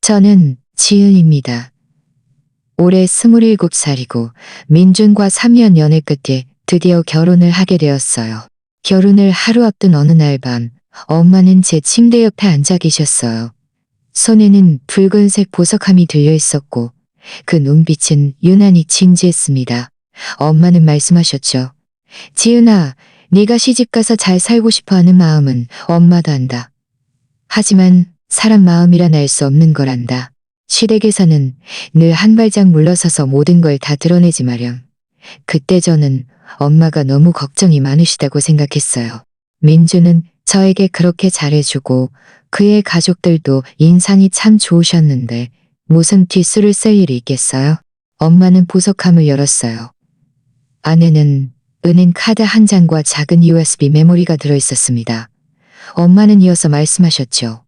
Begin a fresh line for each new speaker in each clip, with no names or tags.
저는 지은입니다. 올해 27살이고 민준과 3년 연애 끝에 드디어 결혼을 하게 되었어요. 결혼을 하루 앞둔 어느 날 밤, 엄마는 제 침대 옆에 앉아 계셨어요. 손에는 붉은색 보석함이 들려 있었고 그 눈빛은 유난히 진지했습니다. 엄마는 말씀하셨죠. 지은아, 네가 시집가서 잘 살고 싶어하는 마음은 엄마도 안다. 하지만 사람 마음이란 알 수 없는 걸 안다. 시댁에서는 늘 한 발짝 물러서서 모든 걸 다 드러내지 마렴. 그때 저는 엄마가 너무 걱정이 많으시다고 생각했어요. 민주는 저에게 그렇게 잘해주고 그의 가족들도 인상이 참 좋으셨는데 무슨 뒷수를 쓸 일이 있겠어요? 엄마는 보석함을 열었어요. 안에는 은행 카드 한 장과 작은 USB 메모리가 들어있었습니다. 엄마는 이어서 말씀하셨죠.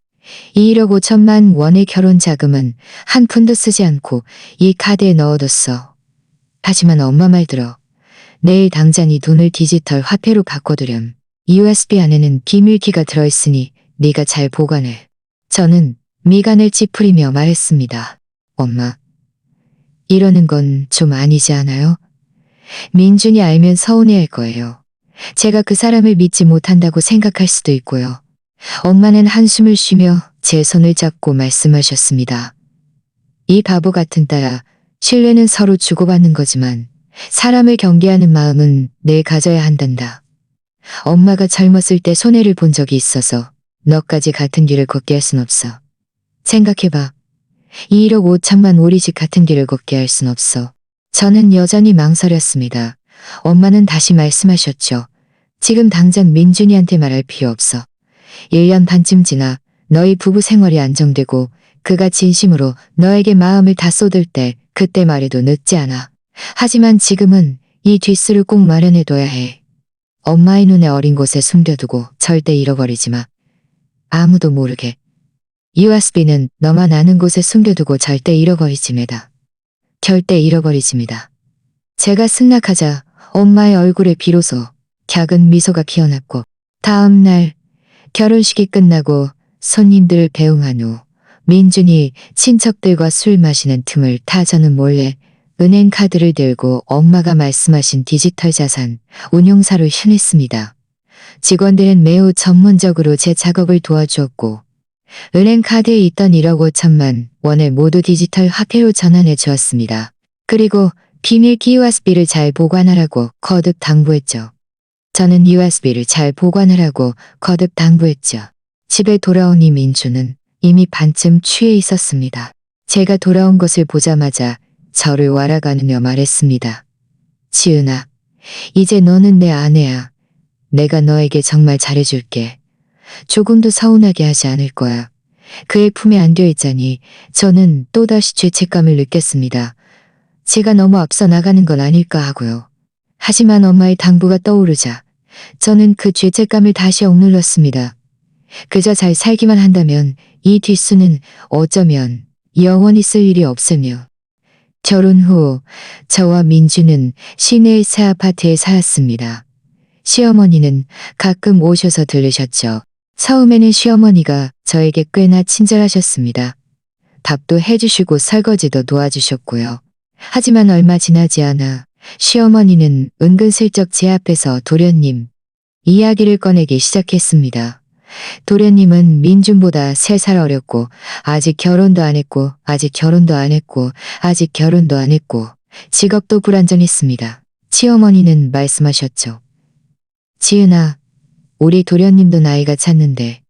2억 5천만 원의 결혼 자금은 한 푼도 쓰지 않고 이 카드에 넣어뒀어. 하지만 엄마 말 들어. 내일 당장 이 돈을 디지털 화폐로 바꿔두렴. USB 안에는 비밀키가 들어있으니 네가 잘 보관해. 저는 미간을 찌푸리며 말했습니다. 엄마, 이러는 건 좀 아니지 않아요? 민준이 알면 서운해할 거예요. 제가 그 사람을 믿지 못한다고 생각할 수도 있고요. 엄마는 한숨을 쉬며 제 손을 잡고 말씀하셨습니다. 이 바보 같은 딸아, 신뢰는 서로 주고받는 거지만 사람을 경계하는 마음은 늘 가져야 한단다. 엄마가 젊었을 때 손해를 본 적이 있어서 너까지 같은 길을 걷게 할 순 없어. 생각해봐. 2억 5천만 우리 집 같은 길을 걷게 할 순 없어. 저는 여전히 망설였습니다. 엄마는 다시 말씀하셨죠. 지금 당장 민준이한테 말할 필요 없어. 1년 반쯤 지나 너희 부부 생활이 안정되고 그가 진심으로 너에게 마음을 다 쏟을 때 그때 말해도 늦지 않아. 하지만 지금은 이 뒷수를 꼭 마련해둬야 해. 엄마의 눈에 어린 곳에 숨겨두고 절대 잃어버리지 마. 아무도 모르게. USB는 너만 아는 곳에 숨겨두고 절대 잃어버리지 마다. 절대 잃어버리지 마다. 제가 승낙하자 엄마의 얼굴에 비로소 작은 미소가 피어났고 다음 날 결혼식이 끝나고 손님들을 배웅한 후 민준이 친척들과 술 마시는 틈을 타 저는 몰래 은행 카드를 들고 엄마가 말씀하신 디지털 자산 운용사로 향했습니다. 직원들은 매우 전문적으로 제 작업을 도와주었고 은행 카드에 있던 1억 5천만 원을 모두 디지털 화폐로 전환해 주었습니다. 그리고 비밀키 USB를 잘 보관하라고 거듭 당부했죠. 저는 USB를 잘 보관하라고 거듭 당부했죠. 집에 돌아오니 민주는 이미 반쯤 취해 있었습니다. 제가 돌아온 것을 보자마자 저를 wal아가느며 말했습니다. 지은아, 이제 너는 내 아내야. 내가 너에게 정말 잘해줄게. 조금도 서운하게 하지 않을 거야. 그의 품에 안겨 있자니 저는 또다시 죄책감을 느꼈습니다. 제가 너무 앞서 나가는 건 아닐까 하고요. 하지만 엄마의 당부가 떠오르자 저는 그 죄책감을 다시 억눌렀습니다. 그저 잘 살기만 한다면 이 뒷수는 어쩌면 영원히 쓸 일이 없으며 결혼 후 저와 민주는 시내의 새 아파트에 살았습니다. 시어머니는 가끔 오셔서 들르셨죠. 처음에는 시어머니가 저에게 꽤나 친절하셨습니다. 밥도 해주시고 설거지도 도와주셨고요. 하지만 얼마 지나지 않아 시어머니는 은근슬쩍 제 앞에서 도련님 이야기를 꺼내기 시작했습니다. 도련님은 민준보다 3살 어렸고 아직 결혼도 안 했고 아직 결혼도 안 했고 아직 결혼도 안 했고 직업도 불안정했습니다. 시어머니는 말씀하셨죠. 지은아, 우리 도련님도 나이가 찼는데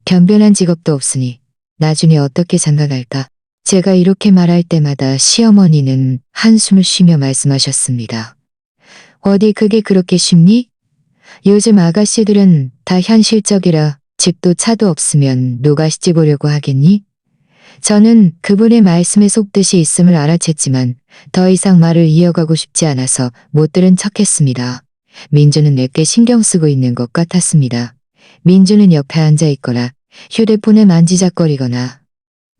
변변한 직업도 없으니 나중에 어떻게 장가갈까? 제가 이렇게 말할 때마다 시어머니는 한숨을 쉬며 말씀하셨습니다. 어디 그게 그렇게 쉽니? 요즘 아가씨들은 다 현실적이라 집도 차도 없으면 누가 시집 오려고 하겠니? 저는 그분의 말씀에 속뜻이 있음을 알아챘지만 더 이상 말을 이어가고 싶지 않아서 못 들은 척했습니다. 민주는 내게 신경 쓰고 있는 것 같았습니다. 민주는 옆에 앉아 있거나 휴대폰에 만지작거리거나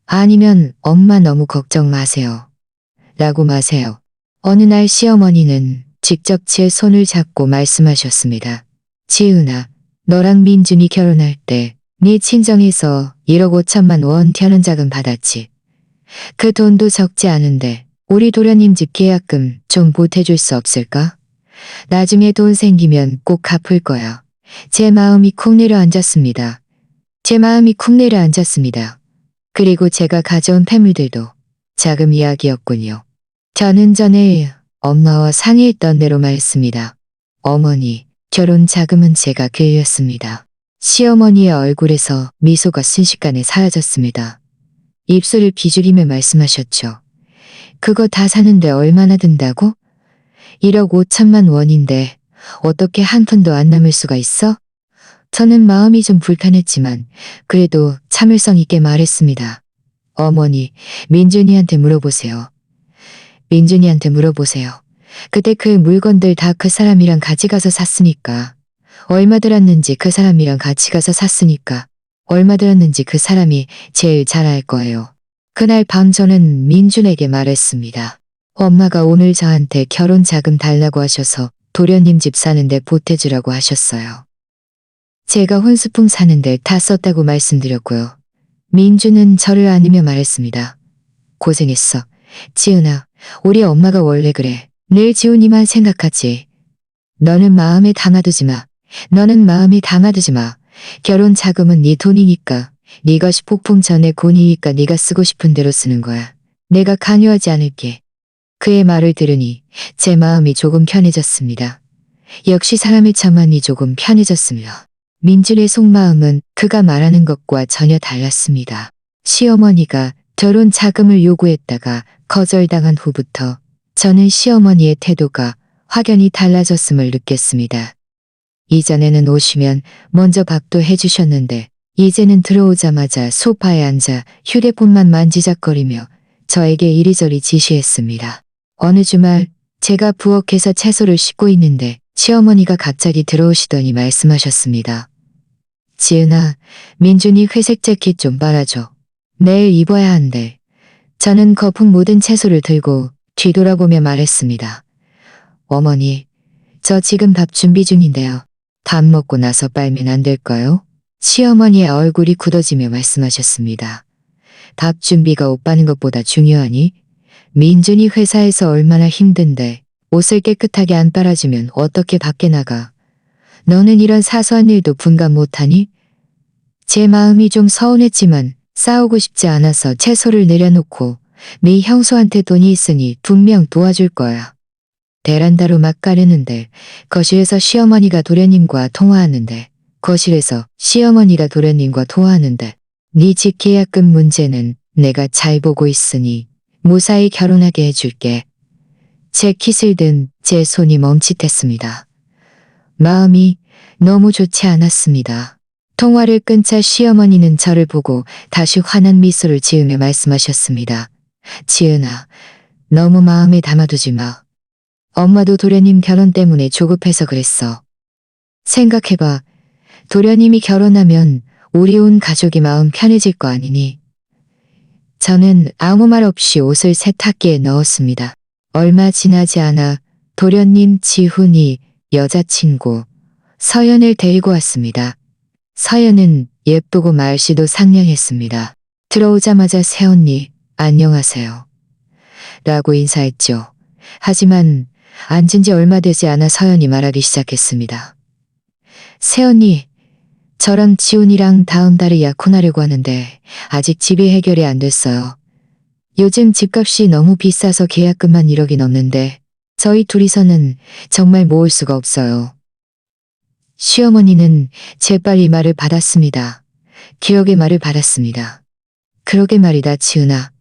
아니면 엄마 너무 걱정 마세요. 라고 마세요. 어느 날 시어머니는 직접 제 손을 잡고 말씀하셨습니다. 지은아, 너랑 민준이 결혼할 때 네 친정에서 1억 5천만 원 결혼자금 받았지. 그 돈도 적지 않은데 우리 도련님 집 계약금 좀 보태줄 수 없을까? 나중에 돈 생기면 꼭 갚을 거야. 제 마음이 쿵 내려앉았습니다. 제 마음이 쿵 내려앉았습니다. 그리고 제가 가져온 폐물들도 자금 이야기였군요. 저는 전에 엄마와 상의했던 대로 말했습니다. 어머니, 결혼 자금은 제가 길렸습니다. 시어머니의 얼굴에서 미소가 순식간에 사라졌습니다. 입술을 비죽이며 말씀하셨죠. 그거 다 사는데 얼마나 든다고? 1억 5천만 원인데 어떻게 한 푼도 안 남을 수가 있어? 저는 마음이 좀 불편했지만 그래도 참을성 있게 말했습니다. 어머니, 민준이한테 물어보세요. 민준이한테 물어보세요. 그때 그 물건들 다 그 사람이랑 같이 가서 샀으니까. 얼마 들었는지 그 사람이랑 같이 가서 샀으니까. 얼마 들었는지 그 사람이 제일 잘 알 거예요. 그날 밤 저는 민준에게 말했습니다. 엄마가 오늘 저한테 결혼 자금 달라고 하셔서 도련님 집 사는데 보태주라고 하셨어요. 제가 혼수품 사는데 다 썼다고 말씀드렸고요. 민준은 저를 안으며 말했습니다. 고생했어. 지은아, 우리 엄마가 원래 그래. 늘 지훈이만 생각하지. 너는 마음에 담아두지 마. 너는 마음에 담아두지 마. 결혼 자금은 네 돈이니까. 네 것이 폭풍 전에 곤이니까 네가 쓰고 싶은 대로 쓰는 거야. 내가 강요하지 않을게. 그의 말을 들으니 제 마음이 조금 편해졌습니다. 역시 사람의 자만이 조금 편해졌습니다. 민준의 속마음은 그가 말하는 것과 전혀 달랐습니다. 시어머니가 결혼 자금을 요구했다가 거절당한 후부터 저는 시어머니의 태도가 확연히 달라졌음을 느꼈습니다. 이전에는 오시면 먼저 밥도 해주셨는데 이제는 들어오자마자 소파에 앉아 휴대폰만 만지작거리며 저에게 이리저리 지시했습니다. 어느 주말 제가 부엌에서 채소를 씻고 있는데 시어머니가 갑자기 들어오시더니 말씀하셨습니다. 지은아, 민준이 회색 재킷 좀 빨아줘. 내일 입어야 한대. 저는 거품 묻은 채소를 들고 뒤돌아보며 말했습니다. 어머니, 저 지금 밥 준비 중인데요. 밥 먹고 나서 빨면 안 될까요? 시어머니의 얼굴이 굳어지며 말씀하셨습니다. 밥 준비가 옷 빠는 것보다 중요하니? 민준이 회사에서 얼마나 힘든데 옷을 깨끗하게 안 빨아주면 어떻게 밖에 나가? 너는 이런 사소한 일도 분간 못하니? 제 마음이 좀 서운했지만 싸우고 싶지 않아서 채소를 내려놓고 미 형수한테 돈이 있으니 분명 도와줄 거야. 베란다로 막 가려는데 거실에서 시어머니가 도련님과 통화하는데 네 집 계약금 문제는 내가 잘 보고 있으니 무사히 결혼하게 해줄게. 제 킷을 든 제 손이 멈칫했습니다. 마음이 너무 좋지 않았습니다. 통화를 끊자 시어머니는 저를 보고 다시 환한 미소를 지으며 말씀하셨습니다. 지은아, 너무 마음에 담아두지 마. 엄마도 도련님 결혼 때문에 조급해서 그랬어. 생각해봐. 도련님이 결혼하면 우리 온 가족이 마음 편해질 거 아니니. 저는 아무 말 없이 옷을 세탁기에 넣었습니다. 얼마 지나지 않아 도련님 지훈이 여자친구 서연을 데리고 왔습니다. 서연은 예쁘고 말씨도 상냥했습니다. 들어오자마자 새언니 안녕하세요. 라고 인사했죠. 하지만 앉은 지 얼마 되지 않아 서연이 말하기 시작했습니다. 새언니, 저랑 지훈이랑 다음 달에 약혼하려고 하는데 아직 집이 해결이 안 됐어요. 요즘 집값이 너무 비싸서 계약금만 1억이 넘는데 저희 둘이서는 정말 모을 수가 없어요. 시어머니는 재빨리 말을 받았습니다. 기억의 말을 받았습니다. 그러게 말이다, 지훈아.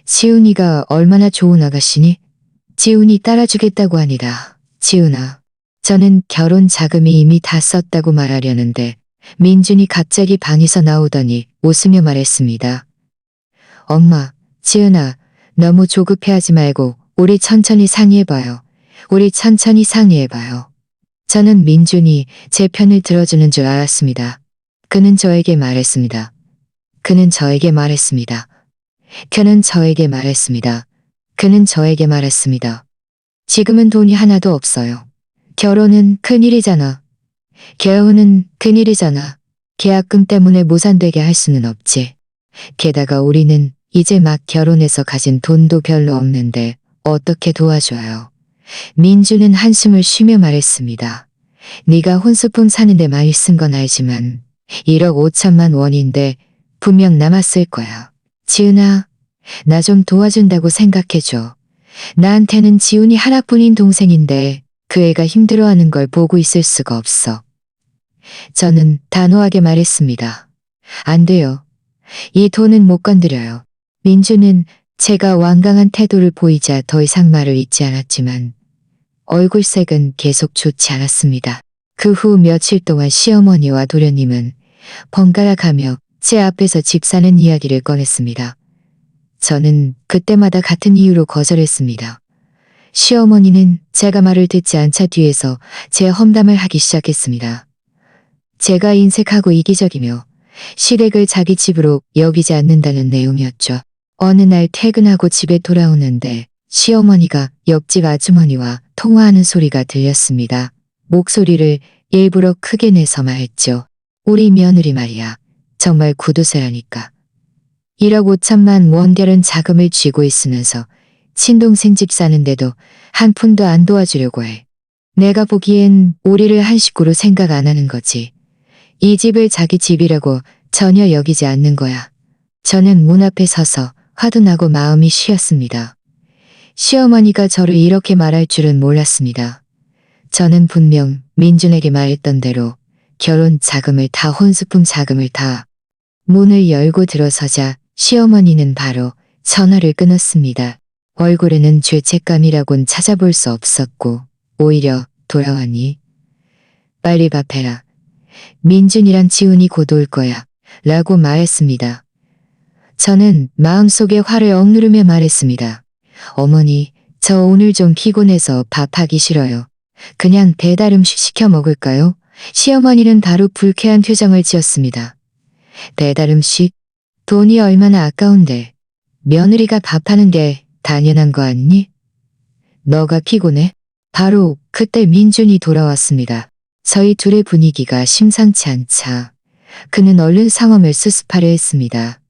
지훈이가 얼마나 좋은 아가씨니? 지훈이 따라주겠다고 하니라. 지훈아, 저는 결혼 자금이 이미 다 썼다고 말하려는데 민준이 갑자기 방에서 나오더니 웃으며 말했습니다. 엄마, 지은아, 너무 조급해하지 말고 우리 천천히 상의해봐요. 우리 천천히 상의해봐요. 저는 민준이 제 편을 들어주는 줄 알았습니다. 그는 저에게 말했습니다. 그는 저에게 말했습니다. 그는 저에게 말했습니다. 그는 저에게 말했습니다. 지금은 돈이 하나도 없어요. 결혼은 큰일이잖아. 결혼은 큰일이잖아. 계약금 때문에 무산되게 할 수는 없지. 게다가 우리는 이제 막 결혼해서 가진 돈도 별로 없는데 어떻게 도와줘요? 민주는 한숨을 쉬며 말했습니다. 네가 혼수품 사는데 많이 쓴 건 알지만 1억 5천만 원인데 분명 남았을 거야. 지은아, 나 좀 도와준다고 생각해줘. 나한테는 지훈이 하나뿐인 동생인데 그 애가 힘들어하는 걸 보고 있을 수가 없어. 저는 단호하게 말했습니다. 안 돼요. 이 돈은 못 건드려요. 민주는 제가 완강한 태도를 보이자 더 이상 말을 잇지 않았지만 얼굴색은 계속 좋지 않았습니다. 그 후 며칠 동안 시어머니와 도련님은 번갈아 가며 제 앞에서 집 사는 이야기를 꺼냈습니다. 저는 그때마다 같은 이유로 거절했습니다. 시어머니는 제가 말을 듣지 않자 뒤에서 제 험담을 하기 시작했습니다. 제가 인색하고 이기적이며 시댁을 자기 집으로 여기지 않는다는 내용이었죠. 어느 날 퇴근하고 집에 돌아오는데 시어머니가 옆집 아주머니와 통화하는 소리가 들렸습니다. 목소리를 일부러 크게 내서 말했죠. 우리 며느리 말이야. 정말 구두쇠라니까. 1억 5천만 원짜리 자금을 쥐고 있으면서 친동생 집 사는데도 한 푼도 안 도와주려고 해. 내가 보기엔 우리를 한 식구로 생각 안 하는 거지. 이 집을 자기 집이라고 전혀 여기지 않는 거야. 저는 문 앞에 서서 화도 나고 마음이 쉬었습니다. 시어머니가 저를 이렇게 말할 줄은 몰랐습니다. 저는 분명 민준에게 말했던 대로 결혼 자금을 다 혼수품 자금을 다 문을 열고 들어서자 시어머니는 바로 전화를 끊었습니다. 얼굴에는 죄책감이라곤 찾아볼 수 없었고 오히려 돌아왔니? 빨리 밥해라. 민준이랑 지훈이 곧 올 거야. 라고 말했습니다. 저는 마음속에 화를 억누르며 말했습니다. 어머니, 저 오늘 좀 피곤해서 밥하기 싫어요. 그냥 배달 음식 시켜 먹을까요? 시어머니는 바로 불쾌한 표정을 지었습니다. 배달 음식? 돈이 얼마나 아까운데. 며느리가 밥하는 게 당연한 거 아니니? 너가 피곤해? 바로 그때 민준이 돌아왔습니다. 저희 둘의 분위기가 심상치 않자 그는 얼른 상황을 수습하려 했습니다.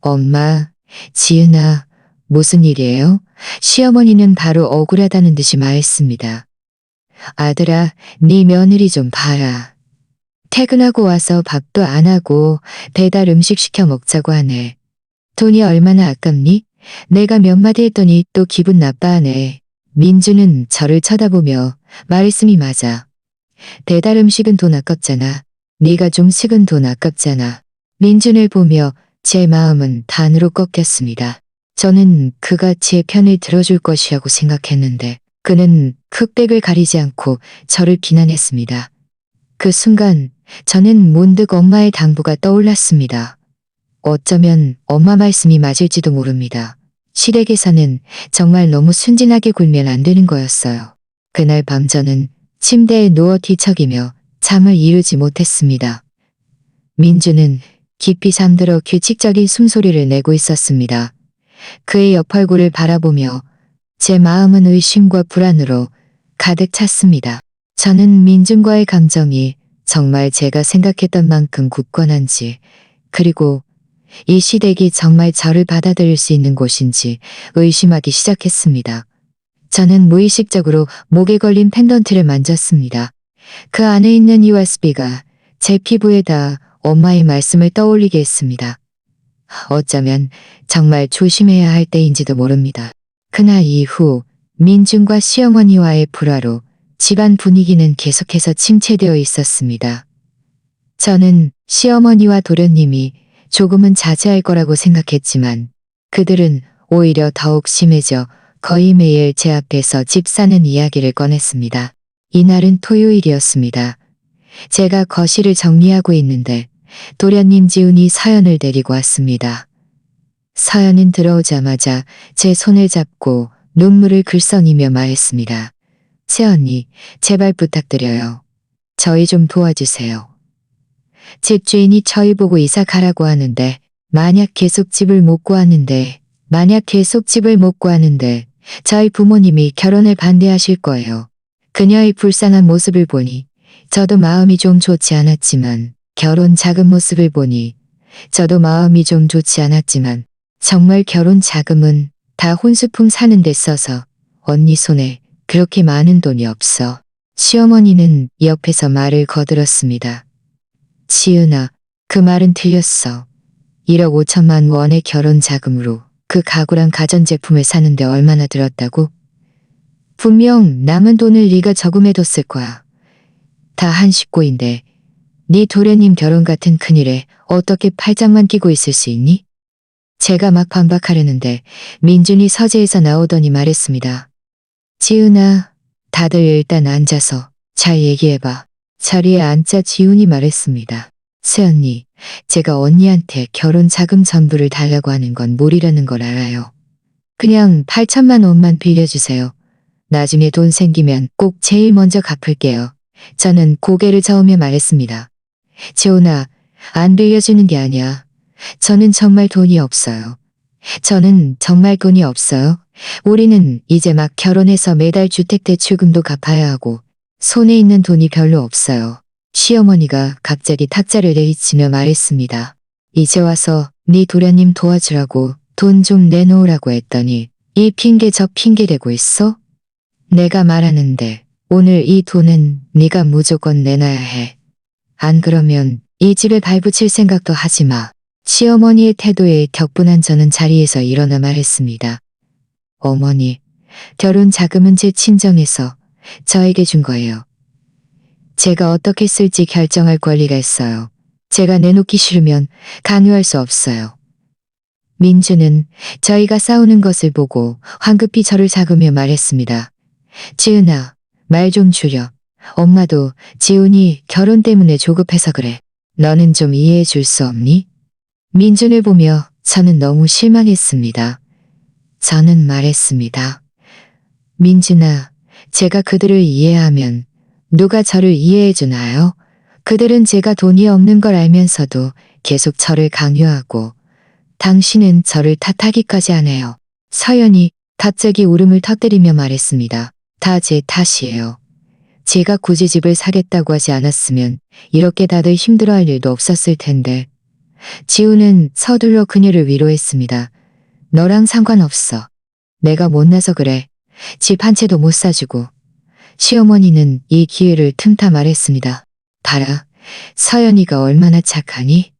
엄마, 지은아, 무슨 일이에요? 시어머니는 바로 억울하다는 듯이 말했습니다. 아들아, 네 며느리 좀 봐라. 퇴근하고 와서 밥도 안 하고 배달 음식 시켜 먹자고 하네. 돈이 얼마나 아깝니? 내가 몇 마디 했더니 또 기분 나빠하네. 민주는 저를 쳐다보며 말씀이 맞아. 배달 음식은 돈 아깝잖아. 네가 좀 식은 돈 아깝잖아. 민준을 보며 제 마음은 반으로 꺾였습니다. 저는 그가 제 편을 들어줄 것이라고 생각했는데 그는 흑백을 가리지 않고 저를 비난했습니다. 그 순간 저는 문득 엄마의 당부가 떠올랐습니다. 어쩌면 엄마 말씀이 맞을지도 모릅니다. 시댁에서는 정말 너무 순진하게 굴면 안 되는 거였어요. 그날 밤 저는 침대에 누워 뒤척이며 잠을 이루지 못했습니다. 민주는 깊이 잠들어 규칙적인 숨소리를 내고 있었습니다. 그의 옆얼굴을 바라보며 제 마음은 의심과 불안으로 가득 찼습니다. 저는 민준과의 감정이 정말 제가 생각했던 만큼 굳건한지 그리고 이 시댁이 정말 저를 받아들일 수 있는 곳인지 의심하기 시작했습니다. 저는 무의식적으로 목에 걸린 펜던트를 만졌습니다. 그 안에 있는 USB가 제 피부에다 엄마의 말씀을 떠올리게 했습니다. 어쩌면 정말 조심해야 할 때인지도 모릅니다. 그날 이후 민준과 시어머니와의 불화로 집안 분위기는 계속해서 침체되어 있었습니다. 저는 시어머니와 도련님이 조금은 자제할 거라고 생각했지만 그들은 오히려 더욱 심해져 거의 매일 제 앞에서 집 사는 이야기를 꺼냈습니다. 이날은 토요일이었습니다. 제가 거실을 정리하고 있는데 도련님 지훈이 서연을 데리고 왔습니다. 서연은 들어오자마자 제 손을 잡고 눈물을 글썽이며 말했습니다. 새언니, 제발 부탁드려요. 저희 좀 도와주세요. 집주인이 저희 보고 이사 가라고 하는데 만약 계속 집을 못 구하는데 저희 부모님이 결혼을 반대하실 거예요. 그녀의 불쌍한 모습을 보니 저도 마음이 좀 좋지 않았지만 결혼 작은 모습을 보니 저도 마음이 좀 좋지 않았지만 정말 결혼 자금은 다 혼수품 사는 데 써서 언니 손에 그렇게 많은 돈이 없어. 시어머니는 옆에서 말을 거들었습니다. 지은아, 그 말은 틀렸어. 1억 5천만 원의 결혼 자금으로 그 가구랑 가전제품을 사는데 얼마나 들었다고? 분명 남은 돈을 네가 저금해뒀을 거야. 다 한 식구인데 네 도련님 결혼 같은 큰일에 어떻게 팔짱만 끼고 있을 수 있니? 제가 막 반박하려는데 민준이 서재에서 나오더니 말했습니다. 지은아, 다들 일단 앉아서 잘 얘기해봐. 자리에 앉자 지훈이 말했습니다. 새언니, 제가 언니한테 결혼 자금 전부를 달라고 하는 건 무리라는 걸 알아요. 그냥 8천만 원만 빌려주세요. 나중에 돈 생기면 꼭 제일 먼저 갚을게요. 저는 고개를 저으며 말했습니다. 지훈아, 안 빌려주는 게 아니야. 저는 정말 돈이 없어요. 저는 정말 돈이 없어요. 우리는 이제 막 결혼해서 매달 주택대출금도 갚아야 하고 손에 있는 돈이 별로 없어요. 시어머니가 갑자기 탁자를 내리치며 말했습니다. 이제 와서 네 도련님 도와주라고 돈 좀 내놓으라고 했더니 이 핑계 저 핑계 대고 있어? 내가 말하는데 오늘 이 돈은 네가 무조건 내놔야 해. 안 그러면 이 집에 발붙일 생각도 하지 마. 시어머니의 태도에 격분한 저는 자리에서 일어나 말했습니다. 어머니, 결혼 자금은 제 친정에서 저에게 준 거예요. 제가 어떻게 쓸지 결정할 권리가 있어요. 제가 내놓기 싫으면 강요할 수 없어요. 민주는 저희가 싸우는 것을 보고 황급히 저를 잡으며 말했습니다. 지은아, 말 좀 줄여. 엄마도 지훈이 결혼 때문에 조급해서 그래. 너는 좀 이해해 줄 수 없니? 민준을 보며 저는 너무 실망했습니다. 저는 말했습니다. 민준아, 제가 그들을 이해하면 누가 저를 이해해 주나요? 그들은 제가 돈이 없는 걸 알면서도 계속 저를 강요하고 당신은 저를 탓하기까지 하네요. 서연이 갑자기 울음을 터뜨리며 말했습니다. 다 제 탓이에요. 제가 굳이 집을 사겠다고 하지 않았으면 이렇게 다들 힘들어할 일도 없었을 텐데. 지우는 서둘러 그녀를 위로했습니다. 너랑 상관없어. 내가 못나서 그래. 집 한 채도 못 사주고. 시어머니는 이 기회를 틈타 말했습니다. 봐라. 서연이가 얼마나 착하니?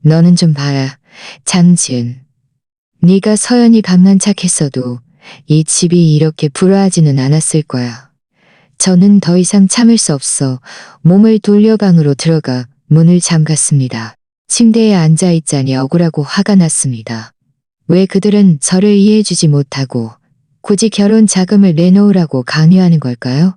너는 좀 봐라. 장지은. 네가 서연이 밥만 착했어도 이 집이 이렇게 불화하지는 않았을 거야. 저는 더 이상 참을 수 없어 몸을 돌려 방으로 들어가 문을 잠갔습니다. 침대에 앉아있자니 억울하고 화가 났습니다. 왜 그들은 저를 이해해주지 못하고 굳이 결혼 자금을 내놓으라고 강요하는 걸까요?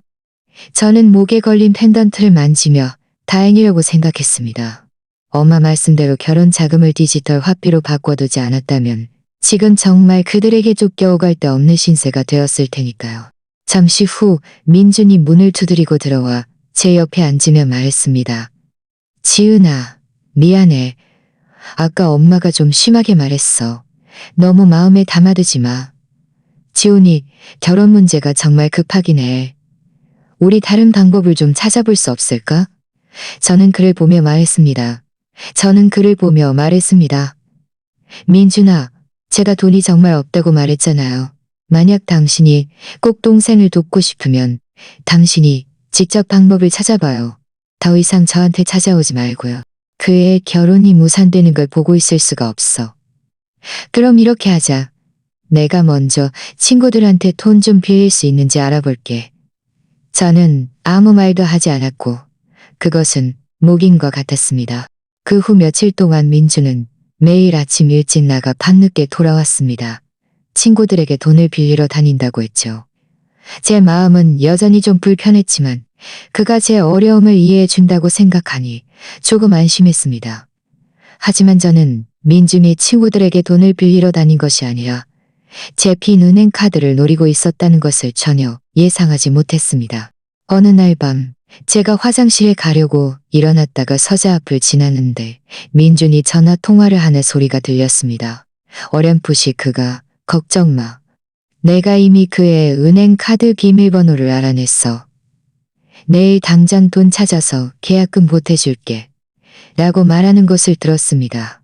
저는 목에 걸린 펜던트를 만지며 다행이라고 생각했습니다. 엄마 말씀대로 결혼 자금을 디지털 화폐로 바꿔두지 않았다면 지금 정말 그들에게 쫓겨오갈 데 없는 신세가 되었을 테니까요. 잠시 후 민준이 문을 두드리고 들어와 제 옆에 앉으며 말했습니다. 지은아, 미안해. 아까 엄마가 좀 심하게 말했어. 너무 마음에 담아두지 마. 지훈이 결혼 문제가 정말 급하긴 해. 우리 다른 방법을 좀 찾아볼 수 없을까? 저는 그를 보며 말했습니다. 민준아, 제가 돈이 정말 없다고 말했잖아요. 만약 당신이 꼭 동생을 돕고 싶으면 당신이 직접 방법을 찾아봐요. 더 이상 저한테 찾아오지 말고요. 그 애의 결혼이 무산되는 걸 보고 있을 수가 없어. 그럼 이렇게 하자. 내가 먼저 친구들한테 돈 좀 빌릴 수 있는지 알아볼게. 저는 아무 말도 하지 않았고 그것은 목인 것 같았습니다. 그 후 며칠 동안 민주는 매일 아침 일찍 나가 밤늦게 돌아왔습니다. 친구들에게 돈을 빌리러 다닌다고 했죠. 제 마음은 여전히 좀 불편했지만 그가 제 어려움을 이해해 준다고 생각하니 조금 안심했습니다. 하지만 저는 민준이 친구들에게 돈을 빌리러 다닌 것이 아니라 제 빈 은행 카드를 노리고 있었다는 것을 전혀 예상하지 못했습니다. 어느 날 밤 제가 화장실에 가려고 일어났다가 서재 앞을 지났는데 민준이 전화 통화를 하는 소리가 들렸습니다. 어렴풋이 그가 걱정 마. 내가 이미 그의 은행 카드 비밀번호를 알아냈어. 내일 당장 돈 찾아서 계약금 보태줄게. 라고 말하는 것을 들었습니다.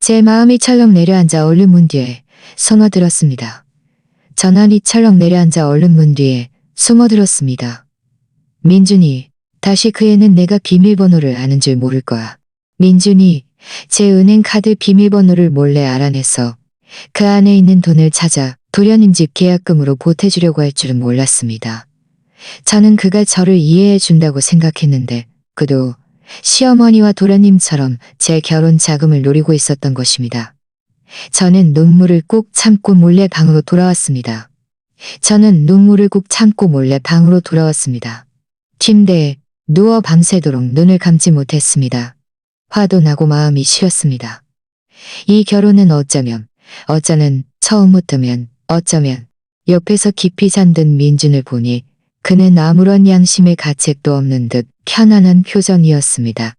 제 마음이 철렁 내려앉아 얼른 문 뒤에 숨어들었습니다. 전환이 철렁 내려앉아 얼른 문 뒤에 숨어들었습니다. 민준이, 다시 그 애는 내가 비밀번호를 아는 줄 모를 거야. 민준이 제 은행 카드 비밀번호를 몰래 알아내서 그 안에 있는 돈을 찾아 도련님 집 계약금으로 보태주려고 할 줄은 몰랐습니다. 저는 그가 저를 이해해 준다고 생각했는데 그도 시어머니와 도련님처럼 제 결혼 자금을 노리고 있었던 것입니다. 저는 눈물을 꾹 참고 몰래 방으로 돌아왔습니다. 침대에 누워 밤새도록 눈을 감지 못했습니다. 화도 나고 마음이 시렸습니다. 이 결혼은 어쩌면 처음부터면 어쩌면 옆에서 깊이 잠든 민준을 보니 그는 아무런 양심의 가책도 없는 듯 편안한 표정이었습니다.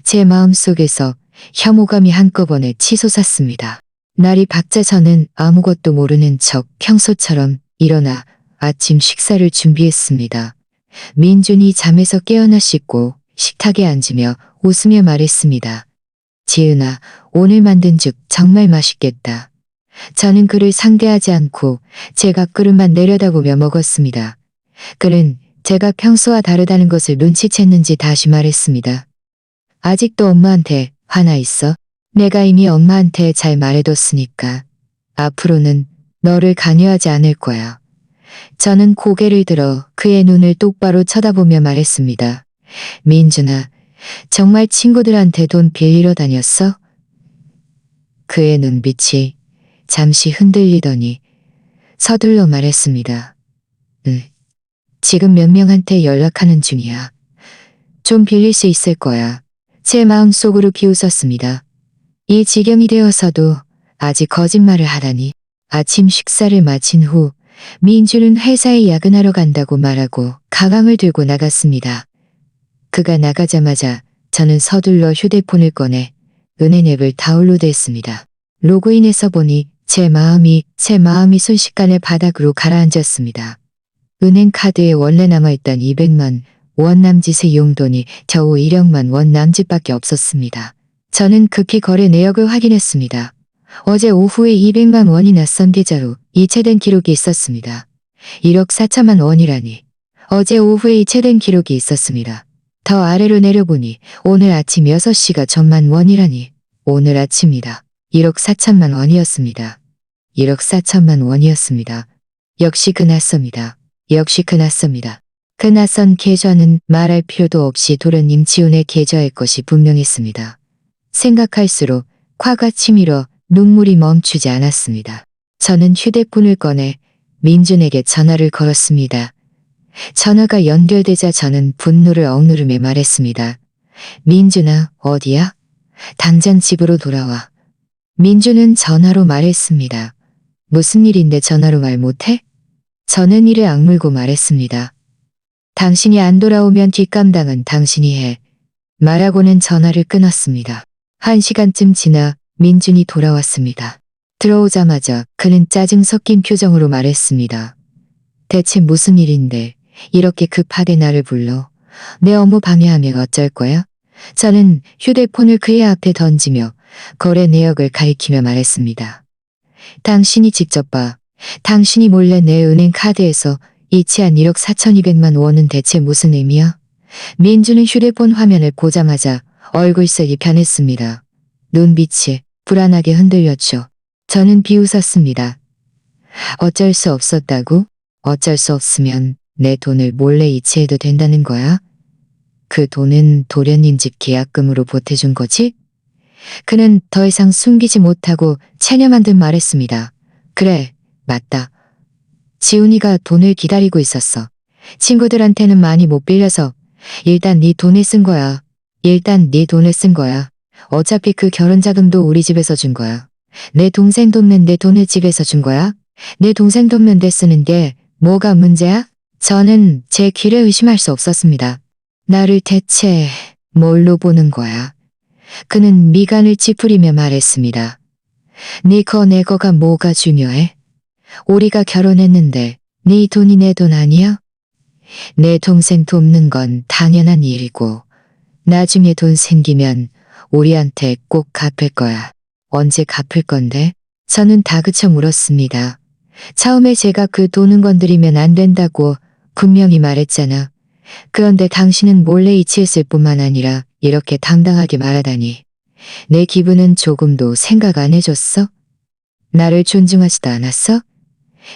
제 마음속에서 혐오감이 한꺼번에 치솟았습니다. 날이 밝자 저는 아무것도 모르는 척 평소처럼 일어나 아침 식사를 준비했습니다. 민준이 잠에서 깨어나 씻고 식탁에 앉으며 웃으며 말했습니다. 지은아, 오늘 만든 죽 정말 맛있겠다. 저는 그를 상대하지 않고 제 밥그릇만 내려다보며 먹었습니다. 그는 제가 평소와 다르다는 것을 눈치챘는지 다시 말했습니다. 아직도 엄마한테 화나 있어? 내가 이미 엄마한테 잘 말해뒀으니까 앞으로는 너를 강요하지 않을 거야. 저는 고개를 들어 그의 눈을 똑바로 쳐다보며 말했습니다. 민준아, 정말 친구들한테 돈 빌리러 다녔어? 그의 눈빛이 잠시 흔들리더니 서둘러 말했습니다. 응. 지금 몇 명한테 연락하는 중이야. 좀 빌릴 수 있을 거야. 제 마음속으로 비웃었습니다. 이 지경이 되어서도 아직 거짓말을 하다니. 아침 식사를 마친 후 민준은 회사에 야근하러 간다고 말하고 가방을 들고 나갔습니다. 그가 나가자마자 저는 서둘러 휴대폰을 꺼내 은행 앱을 다운로드했습니다. 로그인해서 보니 제 마음이 순식간에 바닥으로 가라앉았습니다. 은행 카드에 원래 남아있던 200만 원 남짓의 용돈이 겨우 1억만 원 남짓밖에 없었습니다. 저는 급히 거래 내역을 확인했습니다. 어제 오후에 200만 원이 낯선 계좌로 이체된 기록이 있었습니다. 1억 4천만 원이라니. 어제 오후에 이체된 기록이 있었습니다. 더 아래로 내려보니 오늘 아침 6시가 전만 원이라니. 오늘 아침이다. 1억 4천만 원이었습니다. 1억 4천만 원이었습니다. 역시 그 낯섭니다. 그 낯선 계좌는 말할 필요도 없이 도련님 지훈의 계좌일 것이 분명했습니다. 생각할수록 화가 치밀어 눈물이 멈추지 않았습니다. 저는 휴대폰을 꺼내 민준에게 전화를 걸었습니다. 전화가 연결되자 저는 분노를 억누르며 말했습니다. 민준아, 어디야? 당장 집으로 돌아와. 민준은 전화로 말했습니다. 무슨 일인데 전화로 말 못해? 저는 이를 악물고 말했습니다. 당신이 안 돌아오면 뒷감당은 당신이 해. 말하고는 전화를 끊었습니다. 1시간쯤 지나 민준이 돌아왔습니다. 들어오자마자 그는 짜증 섞인 표정으로 말했습니다. 대체 무슨 일인데 이렇게 급하게 나를 불러? 내 업무 방해하면 어쩔 거야? 저는 휴대폰을 그의 앞에 던지며 거래 내역을 가리키며 말했습니다. 당신이 직접 봐. 당신이 몰래 내 은행 카드에서 이체한 1억 4,200만 원은 대체 무슨 의미야? 민준은 휴대폰 화면을 보자마자 얼굴색이 변했습니다. 눈빛이 불안하게 흔들렸죠. 저는 비웃었습니다. 어쩔 수 없었다고? 어쩔 수 없으면 내 돈을 몰래 이체해도 된다는 거야? 그 돈은 도련님 집 계약금으로 보태준 거지? 그는 더 이상 숨기지 못하고 체념한 듯 말했습니다. 그래, 맞다. 지훈이가 돈을 기다리고 있었어. 친구들한테는 많이 못 빌려서 일단 네 돈을 쓴 거야. 어차피 그 결혼 자금도 우리 집에서 준 거야. 내 동생 돕는데 돈을 집에서 준 거야? 내 동생 돕는데 쓰는 게 뭐가 문제야? 저는 제 귀를 의심할 수 없었습니다. 나를 대체 뭘로 보는 거야? 그는 미간을 찌푸리며 말했습니다. 네 거 내 거가 뭐가 중요해? 우리가 결혼했는데 네 돈이 내 돈 아니야? 내 동생 돕는 건 당연한 일이고 나중에 돈 생기면 우리한테 꼭 갚을 거야. 언제 갚을 건데? 저는 다그쳐 물었습니다. 처음에 제가 그 돈은 건드리면 안 된다고 분명히 말했잖아. 그런데 당신은 몰래 이치했을 뿐만 아니라 이렇게 당당하게 말하다니. 내 기분은 조금도 생각 안 해줬어? 나를 존중하지도 않았어?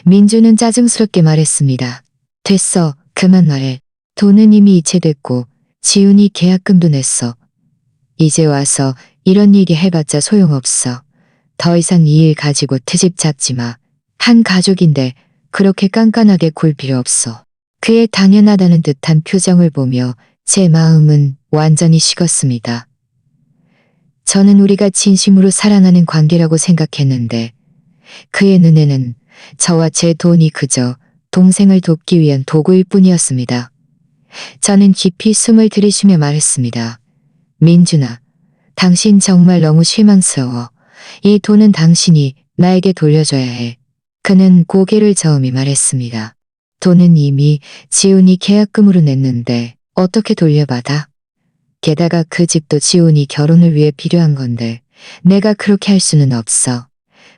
민주는 짜증스럽게 말했습니다. 됐어, 그만 말해. 돈은 이미 이체됐고 지훈이 계약금도 냈어. 이제 와서 이런 얘기 해봤자 소용없어. 더 이상 이 일 가지고 트집 잡지 마. 한 가족인데 그렇게 깐깐하게 굴 필요 없어. 그의 당연하다는 듯한 표정을 보며 제 마음은 완전히 식었습니다. 저는 우리가 진심으로 사랑하는 관계라고 생각했는데 그의 눈에는 저와 제 돈이 그저 동생을 돕기 위한 도구일 뿐이었습니다. 저는 깊이 숨을 들이쉬며 말했습니다. 민준아, 당신 정말 너무 실망스러워. 이 돈은 당신이 나에게 돌려줘야 해. 그는 고개를 저으며 말했습니다. 돈은 이미 지훈이 계약금으로 냈는데 어떻게 돌려받아? 게다가 그 집도 지훈이 결혼을 위해 필요한 건데 내가 그렇게 할 수는 없어.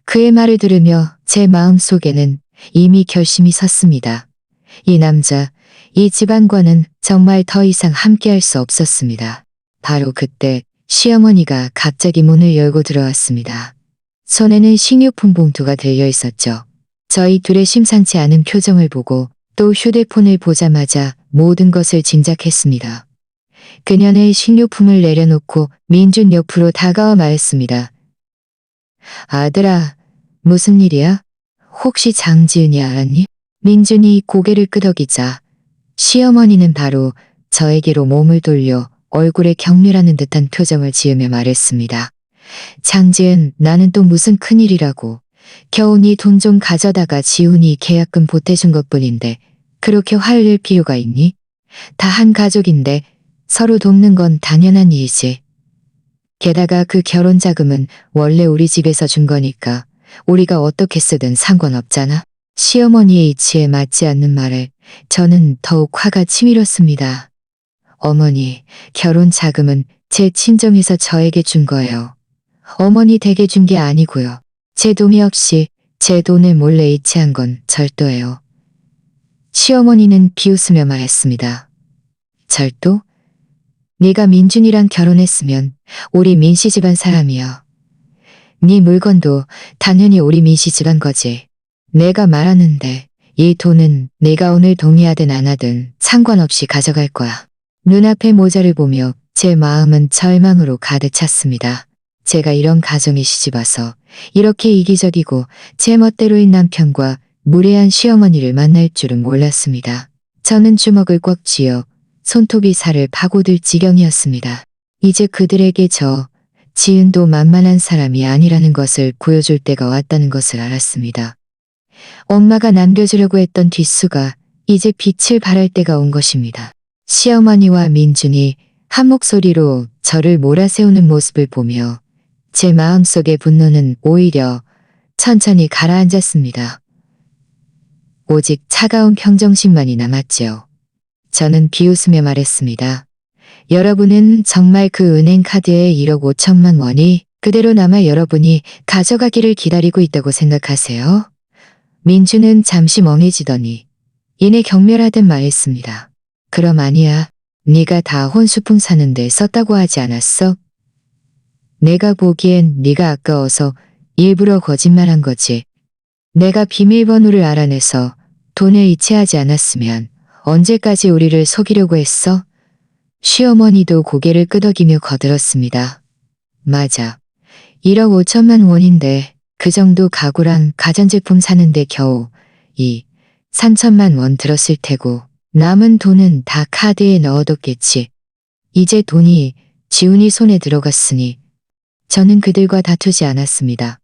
그의 말을 들으며 제 마음속에는 이미 결심이 섰습니다. 이 남자, 이 집안과는 정말 더 이상 함께할 수 없었습니다. 바로 그때 시어머니가 갑자기 문을 열고 들어왔습니다. 손에는 식료품 봉투가 들려 있었죠. 저희 둘의 심상치 않은 표정을 보고 또 휴대폰을 보자마자 모든 것을 짐작했습니다. 그녀는 식료품을 내려놓고 민준 옆으로 다가와 말했습니다. 아들아, 무슨 일이야? 혹시 장지은이 알았니? 민준이 고개를 끄덕이자 시어머니는 바로 저에게로 몸을 돌려 얼굴에 경멸하는 듯한 표정을 지으며 말했습니다. 장지은, 나는 또 무슨 큰일이라고. 겨우 네 돈 좀 가져다가 지훈이 계약금 보태준 것뿐인데 그렇게 화를 낼 필요가 있니? 다 한 가족인데 서로 돕는 건 당연한 일이지. 게다가 그 결혼 자금은 원래 우리 집에서 준 거니까 우리가 어떻게 쓰든 상관없잖아. 시어머니의 이치에 맞지 않는 말에 저는 더욱 화가 치밀었습니다. 어머니, 결혼 자금은 제 친정에서 저에게 준 거예요. 어머니 댁에 준 게 아니고요. 제 돈 역시 제 돈을 몰래 이체한 건 절도예요. 시어머니는 비웃으며 말했습니다. 절도? 네가 민준이랑 결혼했으면 우리 민씨 집안 사람이여. 네 물건도 당연히 우리 민씨 집안 거지. 내가 말하는데 이 돈은 네가 오늘 동의하든 안 하든 상관없이 가져갈 거야. 눈앞의 모자를 보며 제 마음은 절망으로 가득 찼습니다. 제가 이런 가정에 시집와서 이렇게 이기적이고 제 멋대로인 남편과 무례한 시어머니를 만날 줄은 몰랐습니다. 저는 주먹을 꽉 쥐어 손톱이 살을 파고들 지경이었습니다. 이제 그들에게 지은도 만만한 사람이 아니라는 것을 보여줄 때가 왔다는 것을 알았습니다. 엄마가 남겨주려고 했던 뒷수가 이제 빛을 발할 때가 온 것입니다. 시어머니와 민준이 한 목소리로 저를 몰아세우는 모습을 보며 제 마음속의 분노는 오히려 천천히 가라앉았습니다. 오직 차가운 평정심만이 남았지요. 저는 비웃으며 말했습니다. 여러분은 정말 그 은행 카드에 1억 5천만 원이 그대로 남아 여러분이 가져가기를 기다리고 있다고 생각하세요? 민주는 잠시 멍해지더니 이내 경멸하듯 말했습니다. 그럼 아니야. 네가 다 혼수품 사는데 썼다고 하지 않았어? 내가 보기엔 네가 아까워서 일부러 거짓말한 거지. 내가 비밀번호를 알아내서 돈을 이체하지 않았으면 언제까지 우리를 속이려고 했어? 시어머니도 고개를 끄덕이며 거들었습니다. 맞아. 1억 5천만 원인데 그 정도 가구랑 가전제품 사는데 겨우 3천만 원 들었을 테고 남은 돈은 다 카드에 넣어뒀겠지. 이제 돈이 지훈이 손에 들어갔으니 저는 그들과 다투지 않았습니다.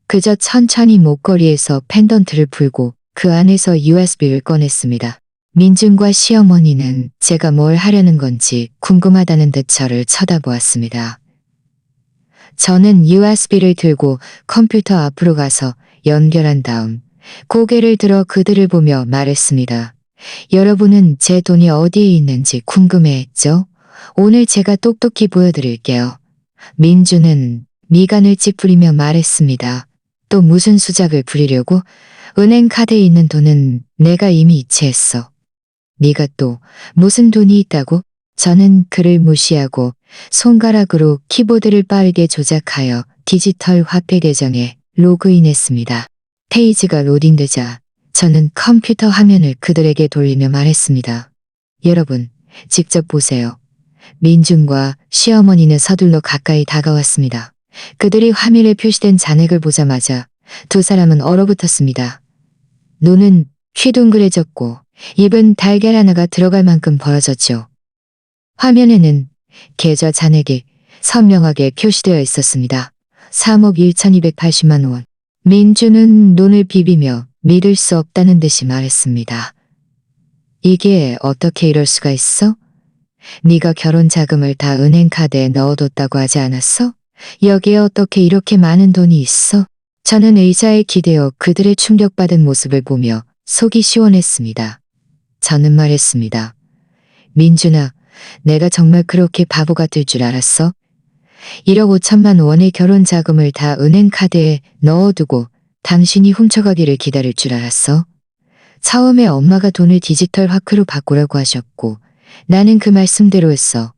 그저 천천히 목걸이에서 펜던트를 풀고 그 안에서 USB를 꺼냈습니다. 민준과 시어머니는 제가 뭘 하려는 건지 궁금하다는 듯 저를 쳐다보았습니다. 저는 USB를 들고 컴퓨터 앞으로 가서 연결한 다음 고개를 들어 그들을 보며 말했습니다. 여러분은 제 돈이 어디에 있는지 궁금해했죠? 오늘 제가 똑똑히 보여드릴게요. 민준은 미간을 찌푸리며 말했습니다. 또 무슨 수작을 부리려고? 은행 카드에 있는 돈은 내가 이미 이체했어. 네가 또 무슨 돈이 있다고? 저는 그를 무시하고 손가락으로 키보드를 빠르게 조작하여 디지털 화폐 계정에 로그인했습니다. 페이지가 로딩되자 저는 컴퓨터 화면을 그들에게 돌리며 말했습니다. 여러분, 직접 보세요. 민준과 시어머니는 서둘러 가까이 다가왔습니다. 그들이 화면에 표시된 잔액을 보자마자 두 사람은 얼어붙었습니다. 눈은 휘둥그레졌고 입은 달걀 하나가 들어갈 만큼 벌어졌죠. 화면에는 계좌 잔액이 선명하게 표시되어 있었습니다. 3억 1,280만 원. 민주는 눈을 비비며 믿을 수 없다는 듯이 말했습니다. 이게 어떻게 이럴 수가 있어? 네가 결혼 자금을 다 은행 카드에 넣어뒀다고 하지 않았어? 여기에 어떻게 이렇게 많은 돈이 있어? 저는 의자에 기대어 그들의 충격받은 모습을 보며 속이 시원했습니다. 저는 말했습니다. 민준아, 내가 정말 그렇게 바보 같을 줄 알았어? 1억 5천만 원의 결혼 자금을 다 은행 카드에 넣어두고 당신이 훔쳐가기를 기다릴 줄 알았어? 처음에 엄마가 돈을 디지털 화폐로 바꾸라고 하셨고 나는 그 말씀대로 했어.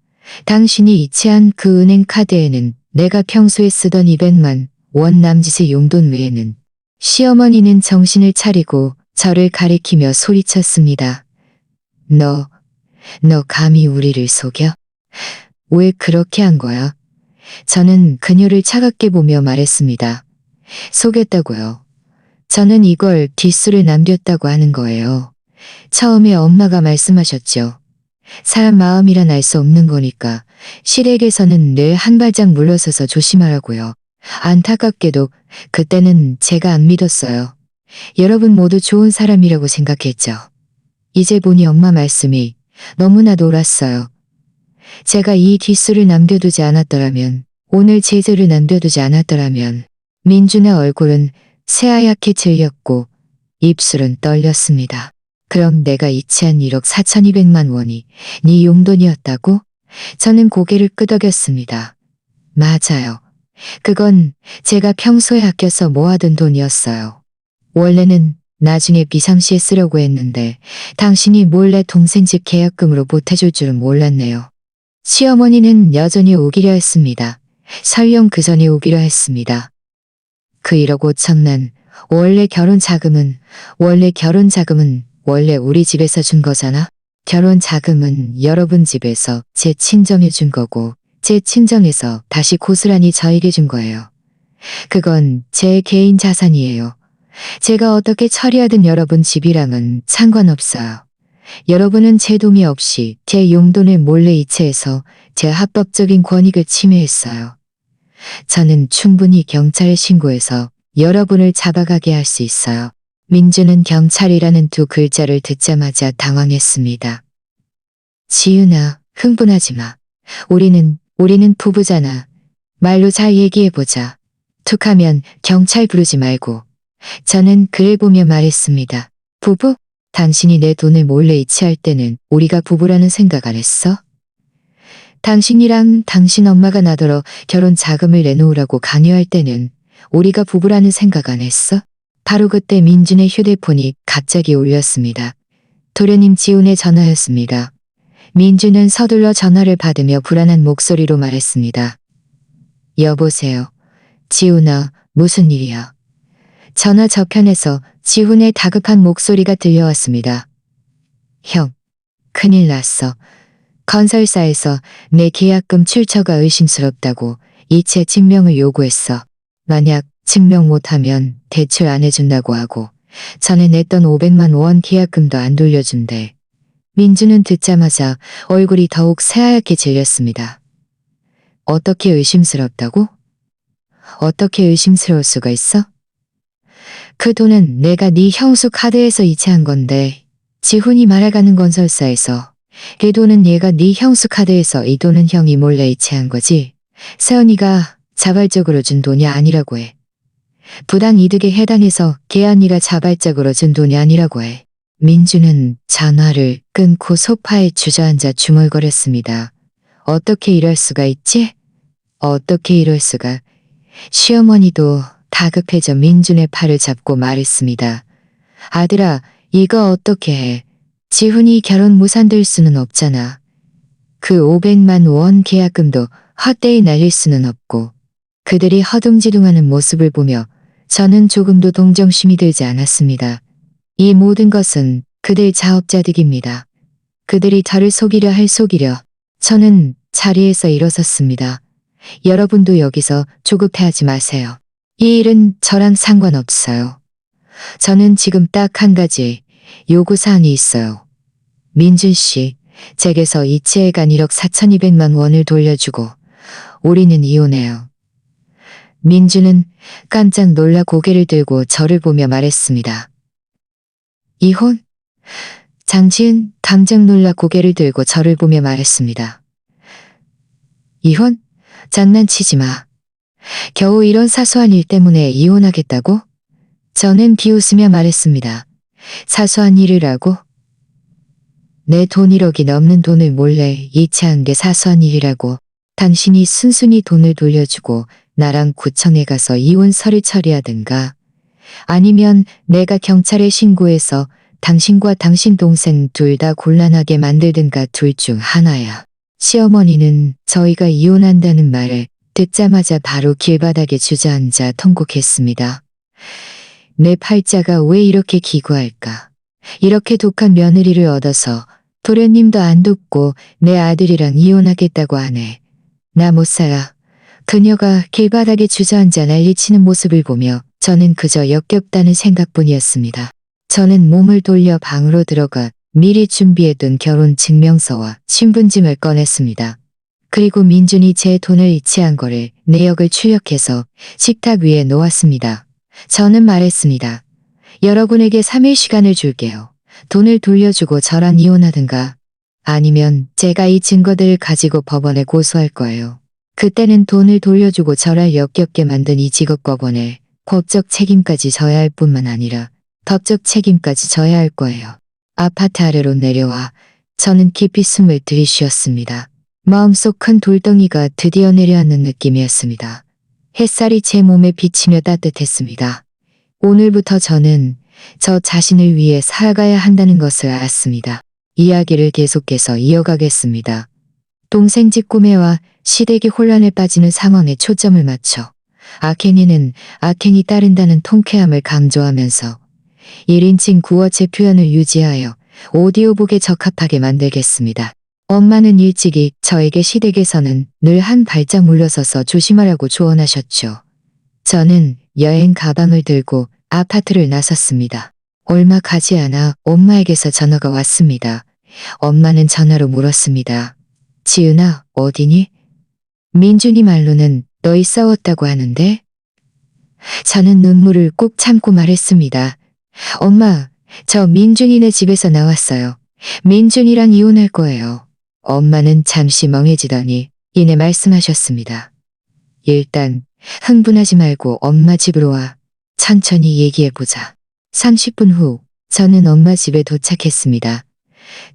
당신이 이체한 그 은행 카드에는 내가 평소에 쓰던 200만 원 남짓의 용돈 외에는. 시어머니는 정신을 차리고 저를 가리키며 소리쳤습니다. 너 감히 우리를 속여? 왜 그렇게 한 거야? 저는 그녀를 차갑게 보며 말했습니다. 속였다고요. 저는 이걸 뒷수를 남겼다고 하는 거예요. 처음에 엄마가 말씀하셨죠. 사람 마음이란 알 수 없는 거니까 실액에서는 늘 한 발짝 물러서서 조심하라고요. 안타깝게도 그때는 제가 안 믿었어요. 여러분 모두 좋은 사람이라고 생각했죠. 이제 보니 엄마 말씀이 너무나 옳았어요. 제가 이 뒷수를 남겨두지 않았더라면, 오늘 제재를 남겨두지 않았더라면 민준의 얼굴은 새하얗게 질렸고 입술은 떨렸습니다. 그럼 내가 이체한 1억 4,200만 원이 네 용돈이었다고? 저는 고개를 끄덕였습니다. 맞아요. 그건 제가 평소에 아껴서 모아둔 돈이었어요. 원래는 나중에 비상시에 쓰려고 했는데 당신이 몰래 동생 집 계약금으로 보태줄 줄은 몰랐네요. 시어머니는 여전히 우기려 했습니다. 설령 그 전에 우기려 했습니다. 그 1억 5천만 원래 결혼 자금은 원래 우리 집에서 준 거잖아. 결혼 자금은 여러분 집에서 제 친정에 준 거고 제 친정에서 다시 고스란히 저에게 준 거예요. 그건 제 개인 자산이에요. 제가 어떻게 처리하든 여러분 집이랑은 상관없어요. 여러분은 제 동의 없이 제 용돈을 몰래 이체해서 제 합법적인 권익을 침해했어요. 저는 충분히 경찰에 신고해서 여러분을 잡아가게 할 수 있어요. 민주는 경찰이라는 두 글자를 듣자마자 당황했습니다. 지은아, 흥분하지 마. 우리는 부부잖아. 말로 잘 얘기해보자. 툭하면 경찰 부르지 말고. 저는 그를 보며 말했습니다. 부부? 당신이 내 돈을 몰래 이체할 때는 우리가 부부라는 생각 안 했어? 당신이랑 당신 엄마가 나더러 결혼 자금을 내놓으라고 강요할 때는 우리가 부부라는 생각 안 했어? 바로 그때 민준의 휴대폰이 갑자기 울렸습니다. 도련님 지훈의 전화였습니다. 민준은 서둘러 전화를 받으며 불안한 목소리로 말했습니다. 여보세요. 지훈아, 무슨 일이야? 전화 저편에서 지훈의 다급한 목소리가 들려왔습니다. 형, 큰일 났어. 건설사에서 내 계약금 출처가 의심스럽다고 이체 증명을 요구했어. 만약 증명 못하면 대출 안 해준다고 하고 전에 냈던 500만 원 계약금도 안 돌려준대. 민주는 듣자마자 얼굴이 더욱 새하얗게 질렸습니다. 어떻게 의심스럽다고? 어떻게 의심스러울 수가 있어? 그 돈은 내가 네 형수 카드에서 이체한 건데 지훈이 말아가는 건설사에서 그 돈은 얘가 네 형수 카드에서 이 돈은 형이 몰래 이체한 거지. 세연이가 자발적으로 준 돈이 아니라고 해. 부당 이득에 해당해서 계안이가 자발적으로 준 돈이 아니라고 해. 민주는 전화를 끊고 소파에 주저앉아 중얼거렸습니다. 어떻게 이럴 수가 있지? 어떻게 이럴 수가. 시어머니도 다급해져 민준의 팔을 잡고 말했습니다. 아들아, 이거 어떻게 해? 지훈이 결혼 무산될 수는 없잖아. 그 500만 원 계약금도 헛되이 날릴 수는 없고. 그들이 허둥지둥하는 모습을 보며 저는 조금도 동정심이 들지 않았습니다. 이 모든 것은 그들 자업자득입니다. 그들이 저를 속이려 할 속이려. 저는 자리에서 일어섰습니다. 여러분도 여기서 조급해하지 마세요. 이 일은 저랑 상관없어요. 저는 지금 딱 한 가지 요구사항이 있어요. 민준 씨, 제게서 이체해간 1억 4,200만 원을 돌려주고 우리는 이혼해요. 민준은 깜짝 놀라 고개를 들고 저를 보며 말했습니다. 이혼? 장지은 깜짝 놀라 고개를 들고 저를 보며 말했습니다. 이혼? 장난치지 마. 겨우 이런 사소한 일 때문에 이혼하겠다고? 저는 비웃으며 말했습니다. 사소한 일이라고? 내 돈 1억이 넘는 돈을 몰래 이체한 게 사소한 일이라고. 당신이 순순히 돈을 돌려주고 나랑 구청에 가서 이혼서를 처리하든가 아니면 내가 경찰에 신고해서 당신과 당신 동생 둘 다 곤란하게 만들든가 둘 중 하나야. 시어머니는 저희가 이혼한다는 말을 듣자마자 바로 길바닥에 주저앉아 통곡했습니다. 내 팔자가 왜 이렇게 기구할까? 이렇게 독한 며느리를 얻어서 도련님도 안 돕고 내 아들이랑 이혼하겠다고 하네. 나 못 살아. 그녀가 길바닥에 주저앉아 난리치는 모습을 보며 저는 그저 역겹다는 생각뿐이었습니다. 저는 몸을 돌려 방으로 들어가 미리 준비해둔 결혼 증명서와 신분증을 꺼냈습니다. 그리고 민준이 제 돈을 이체한 거를 내역을 출력해서 식탁 위에 놓았습니다. 저는 말했습니다. 여러분에게 3일 시간을 줄게요. 돈을 돌려주고 저랑 이혼하든가 아니면 제가 이 증거들을 가지고 법원에 고소할 거예요. 그때는 돈을 돌려주고 저를 역겹게 만든 이 직업법원에 법적 책임까지 져야 할 뿐만 아니라 법적 책임까지 져야 할 거예요. 아파트 아래로 내려와 저는 깊이 숨을 들이쉬었습니다. 마음속 큰 돌덩이가 드디어 내려앉는 느낌이었습니다. 햇살이 제 몸에 비치며 따뜻했습니다. 오늘부터 저는 저 자신을 위해 살아가야 한다는 것을 알았습니다. 이야기를 계속해서 이어가겠습니다. 동생 집 꿈에와 시댁이 혼란에 빠지는 상황에 초점을 맞춰 악행이는 악행이 따른다는 통쾌함을 강조하면서 1인칭 구어체 표현을 유지하여 오디오북에 적합하게 만들겠습니다. 엄마는 일찍이 저에게 시댁에서는 늘 한 발짝 물러서서 조심하라고 조언하셨죠. 저는 여행 가방을 들고 아파트를 나섰습니다. 얼마 가지 않아 엄마에게서 전화가 왔습니다. 엄마는 전화로 물었습니다. 지은아, 어디니? 민준이 말로는 너희 싸웠다고 하는데? 저는 눈물을 꾹 참고 말했습니다. 엄마, 저 민준이네 집에서 나왔어요. 민준이랑 이혼할 거예요. 엄마는 잠시 멍해지더니 이내 말씀하셨습니다. 일단 흥분하지 말고 엄마 집으로 와. 천천히 얘기해보자. 30분 후 저는 엄마 집에 도착했습니다.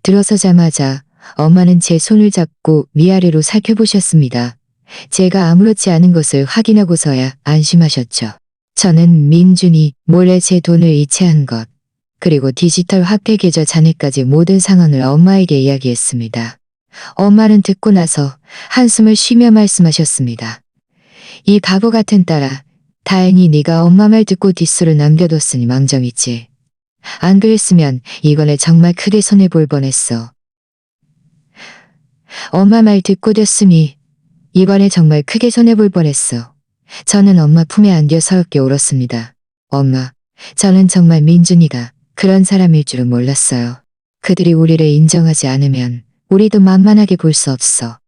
들어서자마자 엄마는 제 손을 잡고 위아래로 살펴보셨습니다. 제가 아무렇지 않은 것을 확인하고서야 안심하셨죠. 저는 민준이 몰래 제 돈을 이체한 것, 그리고 디지털 화폐 계좌 잔액까지 모든 상황을 엄마에게 이야기했습니다. 엄마는 듣고 나서 한숨을 쉬며 말씀하셨습니다. 이 바보 같은 딸아, 다행히 네가 엄마 말 듣고 뒷수를 남겨뒀으니 망정이지. 안 그랬으면 이번에 정말 크게 손해볼 뻔했어. 엄마 말 듣고 됐으니 이번에 정말 크게 손해볼 뻔했어. 저는 엄마 품에 안겨 서럽게 울었습니다. 엄마, 저는 정말 민준이가 그런 사람일 줄은 몰랐어요. 그들이 우리를 인정하지 않으면 우리도 만만하게 볼 수 없어.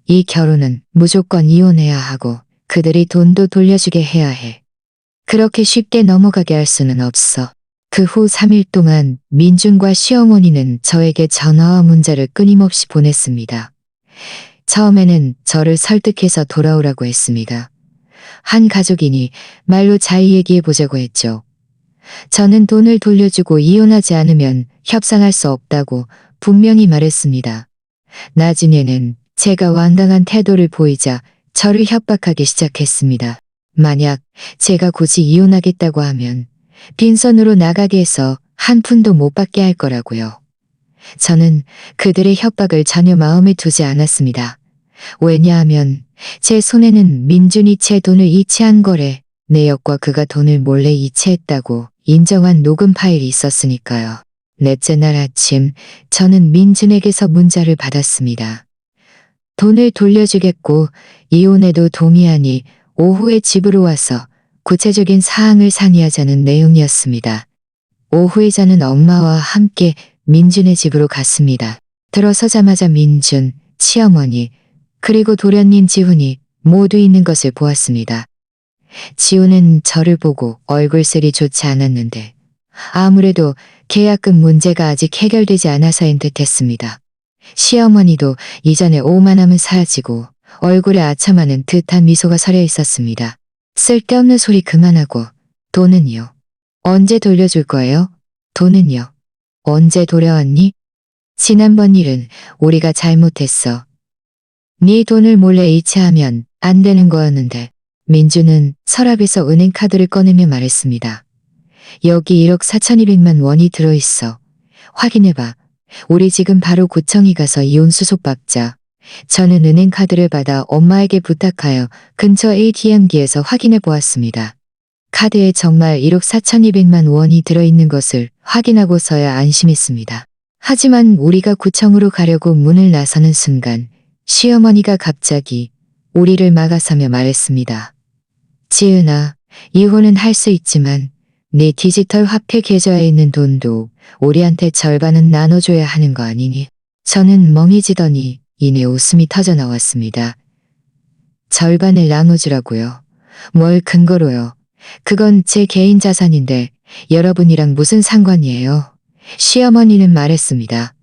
이 결혼은 무조건 이혼해야 하고 그들이 돈도 돌려주게 해야 해. 그렇게 쉽게 넘어가게 할 수는 없어. 그 후 3일 동안 민준과 시어머니는 저에게 전화와 문자를 끊임없이 보냈습니다. 처음에는 저를 설득해서 돌아오라고 했습니다. 한 가족이니 말로 잘 얘기해보자고 했죠. 저는 돈을 돌려주고 이혼하지 않으면 협상할 수 없다고 분명히 말했습니다. 나중에는 제가 완강한 태도를 보이자 저를 협박하기 시작했습니다. 만약 제가 굳이 이혼하겠다고 하면 빈손으로 나가게 해서 한 푼도 못 받게 할 거라고요. 저는 그들의 협박을 전혀 마음에 두지 않았습니다. 왜냐하면 제 손에는 민준이 제 돈을 이체한 거래, 내역과 그가 돈을 몰래 이체했다고 인정한 녹음 파일이 있었으니까요. 넷째 날 아침 저는 민준에게서 문자를 받았습니다. 돈을 돌려주겠고 이혼에도 동의하니 오후에 집으로 와서 구체적인 사항을 상의하자는 내용이었습니다. 오후에 저는 엄마와 함께 민준의 집으로 갔습니다. 들어서자마자 민준, 시어머니, 그리고 도련님 지훈이 모두 있는 것을 보았습니다. 지훈은 저를 보고 얼굴색이 좋지 않았는데 아무래도 계약금 문제가 아직 해결되지 않아서인 듯했습니다. 시어머니도 이전에 오만함은 사라지고 얼굴에 아첨하는 듯한 미소가 서려 있었습니다. 쓸데없는 소리 그만하고 돈은요? 언제 돌려줄 거예요? 돈은요? 언제 돌아왔니? 지난번 일은 우리가 잘못했어. 네 돈을 몰래 이체하면 안 되는 거였는데. 민주는 서랍에서 은행 카드를 꺼내며 말했습니다. 여기 1억 4,200만 원이 들어있어. 확인해봐. 우리 지금 바로 구청에 가서 이혼 수속 받자. 저는 은행 카드를 받아 엄마에게 부탁하여 근처 ATM기에서 확인해 보았습니다. 카드에 정말 1억 4,200만 원이 들어있는 것을 확인하고서야 안심했습니다. 하지만 우리가 구청으로 가려고 문을 나서는 순간 시어머니가 갑자기 우리를 막아서며 말했습니다. 지은아, 이혼은 할 수 있지만 네 디지털 화폐 계좌에 있는 돈도 우리한테 절반은 나눠줘야 하는 거 아니니? 저는 멍해지더니 이내 웃음이 터져 나왔습니다. 절반을 나눠주라고요? 뭘 근거로요? 그건 제 개인 자산인데 여러분이랑 무슨 상관이에요? 시어머니는 말했습니다.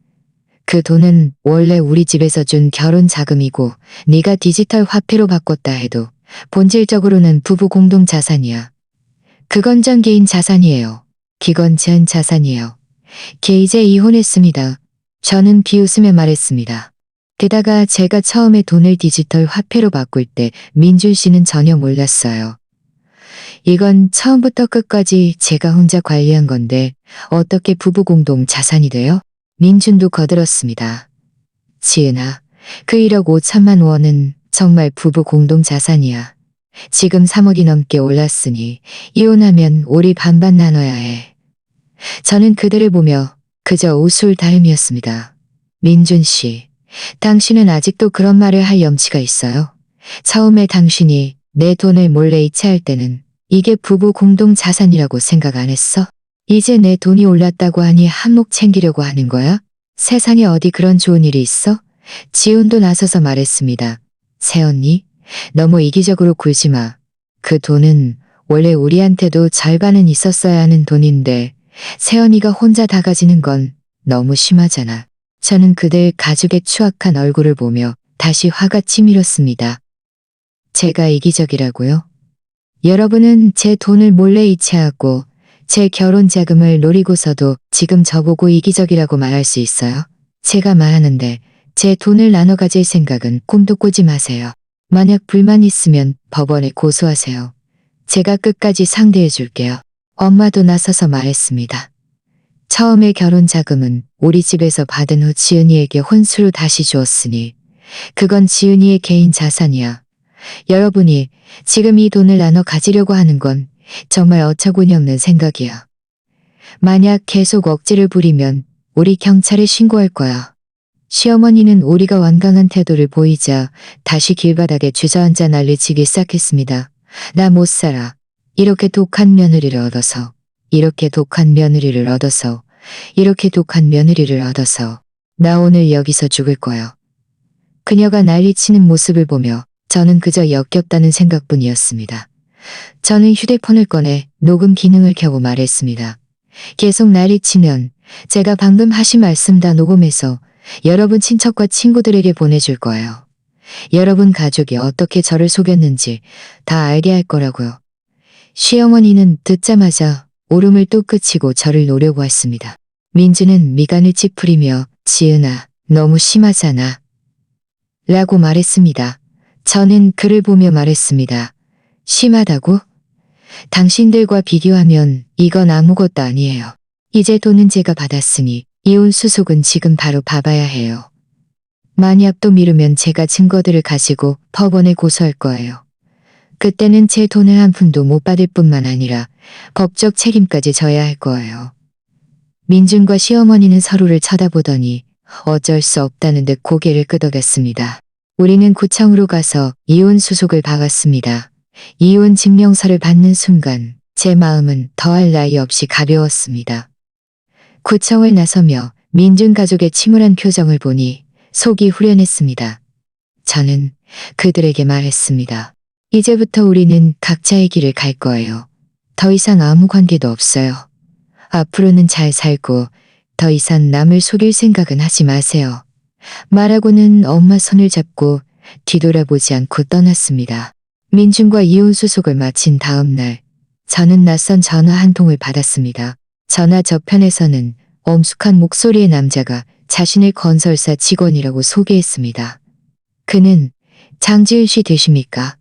그 돈은 원래 우리 집에서 준 결혼 자금이고 네가 디지털 화폐로 바꿨다 해도 본질적으로는 부부 공동 자산이야. 그건 전 개인 자산이에요. 그건 전 자산이에요. 걔 이제 이혼했습니다. 저는 비웃으며 말했습니다. 게다가 제가 처음에 돈을 디지털 화폐로 바꿀 때 민준 씨는 전혀 몰랐어요. 이건 처음부터 끝까지 제가 혼자 관리한 건데 어떻게 부부 공동 자산이 돼요? 민준도 거들었습니다. 지은아, 그 1억 5천만 원은 정말 부부 공동 자산이야. 지금 3억이 넘게 올랐으니 이혼하면 우리 반반 나눠야 해. 저는 그들을 보며 그저 웃을 따름이었습니다. 민준 씨, 당신은 아직도 그런 말을 할 염치가 있어요? 처음에 당신이 내 돈을 몰래 이체할 때는 이게 부부 공동 자산이라고 생각 안 했어? 이제 내 돈이 올랐다고 하니 한몫 챙기려고 하는 거야? 세상에 어디 그런 좋은 일이 있어? 지훈도 나서서 말했습니다. 새언니, 너무 이기적으로 굴지 마. 그 돈은 원래 우리한테도 절반은 있었어야 하는 돈인데 새언니가 혼자 다 가지는 건 너무 심하잖아. 저는 그들 가족의 추악한 얼굴을 보며 다시 화가 치밀었습니다. 제가 이기적이라고요? 여러분은 제 돈을 몰래 이체하고 제 결혼 자금을 노리고서도 지금 저보고 이기적이라고 말할 수 있어요? 제가 말하는데 제 돈을 나눠 가질 생각은 꿈도 꾸지 마세요. 만약 불만 있으면 법원에 고소하세요. 제가 끝까지 상대해 줄게요. 엄마도 나서서 말했습니다. 처음에 결혼 자금은 우리 집에서 받은 후 지은이에게 혼수로 다시 주었으니 그건 지은이의 개인 자산이야. 여러분이 지금 이 돈을 나눠 가지려고 하는 건 정말 어처구니없는 생각이야. 만약 계속 억지를 부리면 우리 경찰에 신고할 거야. 시어머니는 우리가 완강한 태도를 보이자 다시 길바닥에 주저앉아 난리치기 시작했습니다. 나 못 살아. 이렇게 독한 며느리를 얻어서, 이렇게 독한 며느리를 얻어서, 이렇게 독한 며느리를 얻어서 나 오늘 여기서 죽을 거야. 그녀가 난리치는 모습을 보며 저는 그저 역겹다는 생각뿐이었습니다. 저는 휴대폰을 꺼내 녹음 기능을 켜고 말했습니다. 계속 난리치면 제가 방금 하신 말씀 다 녹음해서 여러분 친척과 친구들에게 보내줄 거예요. 여러분 가족이 어떻게 저를 속였는지 다 알게 할 거라고요. 시어머니는 듣자마자 울음을 뚝 그치고 저를 노려고 했습니다. 민주는 미간을 찌푸리며 지은아, 너무 심하잖아. 라고 말했습니다. 저는 그를 보며 말했습니다. 심하다고? 당신들과 비교하면 이건 아무것도 아니에요. 이제 돈은 제가 받았으니 이혼 수속은 지금 바로 봐봐야 해요. 만약 또 미루면 제가 증거들을 가지고 법원에 고소할 거예요. 그때는 제 돈을 한 푼도 못 받을 뿐만 아니라 법적 책임까지 져야 할 거예요. 민준과 시어머니는 서로를 쳐다보더니 어쩔 수 없다는 듯 고개를 끄덕였습니다. 우리는 구청으로 가서 이혼 수속을 박았습니다. 이혼 증명서를 받는 순간 제 마음은 더할 나위 없이 가벼웠습니다. 구청을 나서며 민준 가족의 침울한 표정을 보니 속이 후련했습니다. 저는 그들에게 말했습니다. 이제부터 우리는 각자의 길을 갈 거예요. 더 이상 아무 관계도 없어요. 앞으로는 잘 살고 더 이상 남을 속일 생각은 하지 마세요. 말하고는 엄마 손을 잡고 뒤돌아보지 않고 떠났습니다. 민준과 이혼 수속을 마친 다음 날 저는 낯선 전화 한 통을 받았습니다. 전화 저편에서는 엄숙한 목소리의 남자가 자신을 건설사 직원이라고 소개했습니다. 그는 장지은 씨 되십니까?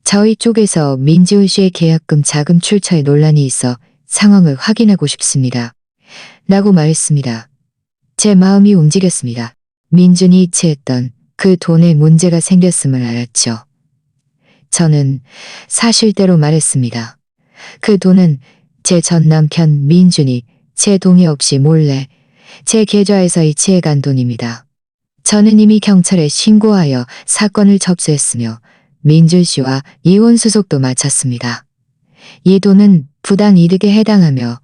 저희 쪽에서 민지은 씨의 계약금 자금 출처에 논란이 있어 상황을 확인하고 싶습니다. 라고 말했습니다. 제 마음이 움직였습니다. 민준이 이체했던 그 돈에 문제가 생겼음을 알았죠. 저는 사실대로 말했습니다. 그 돈은 제 전 남편 민준이 제 동의 없이 몰래 제 계좌에서 이체해 간 돈입니다. 저는 이미 경찰에 신고하여 사건을 접수했으며 민준 씨와 이혼 수속도 마쳤습니다. 이 돈은 부당 이득에 해당하며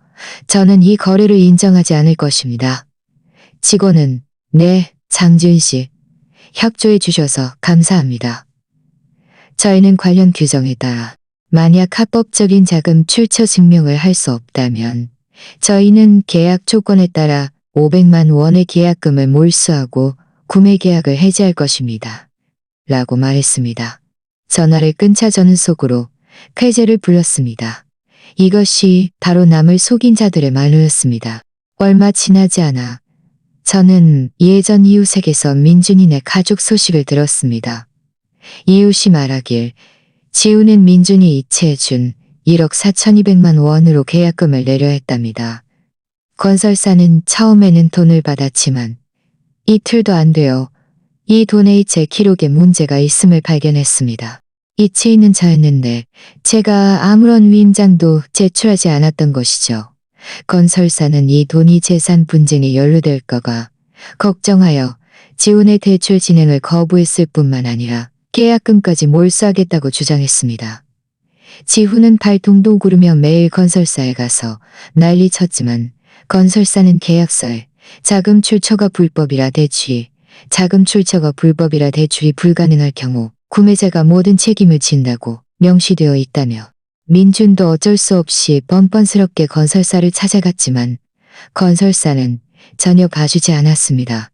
저는 이 거래를 인정하지 않을 것입니다. 직원은 네, 장지은 씨. 협조해 주셔서 감사합니다. 저희는 관련 규정에 따라 만약 합법적인 자금 출처 증명을 할 수 없다면 저희는 계약 조건에 따라 500만 원의 계약금을 몰수하고 구매 계약을 해지할 것입니다. 라고 말했습니다. 전화를 끊자 저는 속으로 쾌재를 불렀습니다. 이것이 바로 남을 속인 자들의 말로였습니다. 얼마 지나지 않아 저는 예전 이웃에게서 민준이네 가족 소식을 들었습니다. 이웃이 말하길 지우는 민준이 이체해준 1억 4,200만 원으로 계약금을 내려 했답니다. 건설사는 처음에는 돈을 받았지만 이틀도 안 되어 이 돈의 이체 기록에 문제가 있음을 발견했습니다. 이체 있는 자였는데 제가 아무런 위임장도 제출하지 않았던 것이죠. 건설사는 이 돈이 재산 분쟁에 연루될까봐 걱정하여 지훈의 대출 진행을 거부했을 뿐만 아니라 계약금까지 몰수하겠다고 주장했습니다. 지훈은 발동도 구르며 매일 건설사에 가서 난리쳤지만 건설사는 계약서에 자금 출처가 불법이라 대출이 불가능할 경우 구매자가 모든 책임을 진다고 명시되어 있다며 민준도 어쩔 수 없이 뻔뻔스럽게 건설사를 찾아갔지만 건설사는 전혀 봐주지 않았습니다.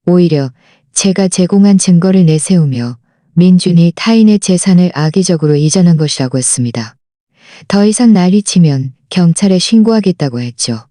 오히려 제가 제공한 증거를 내세우며 민준이 타인의 재산을 악의적으로 이전한 것이라고 했습니다. 더 이상 난리치면 경찰에 신고하겠다고 했죠.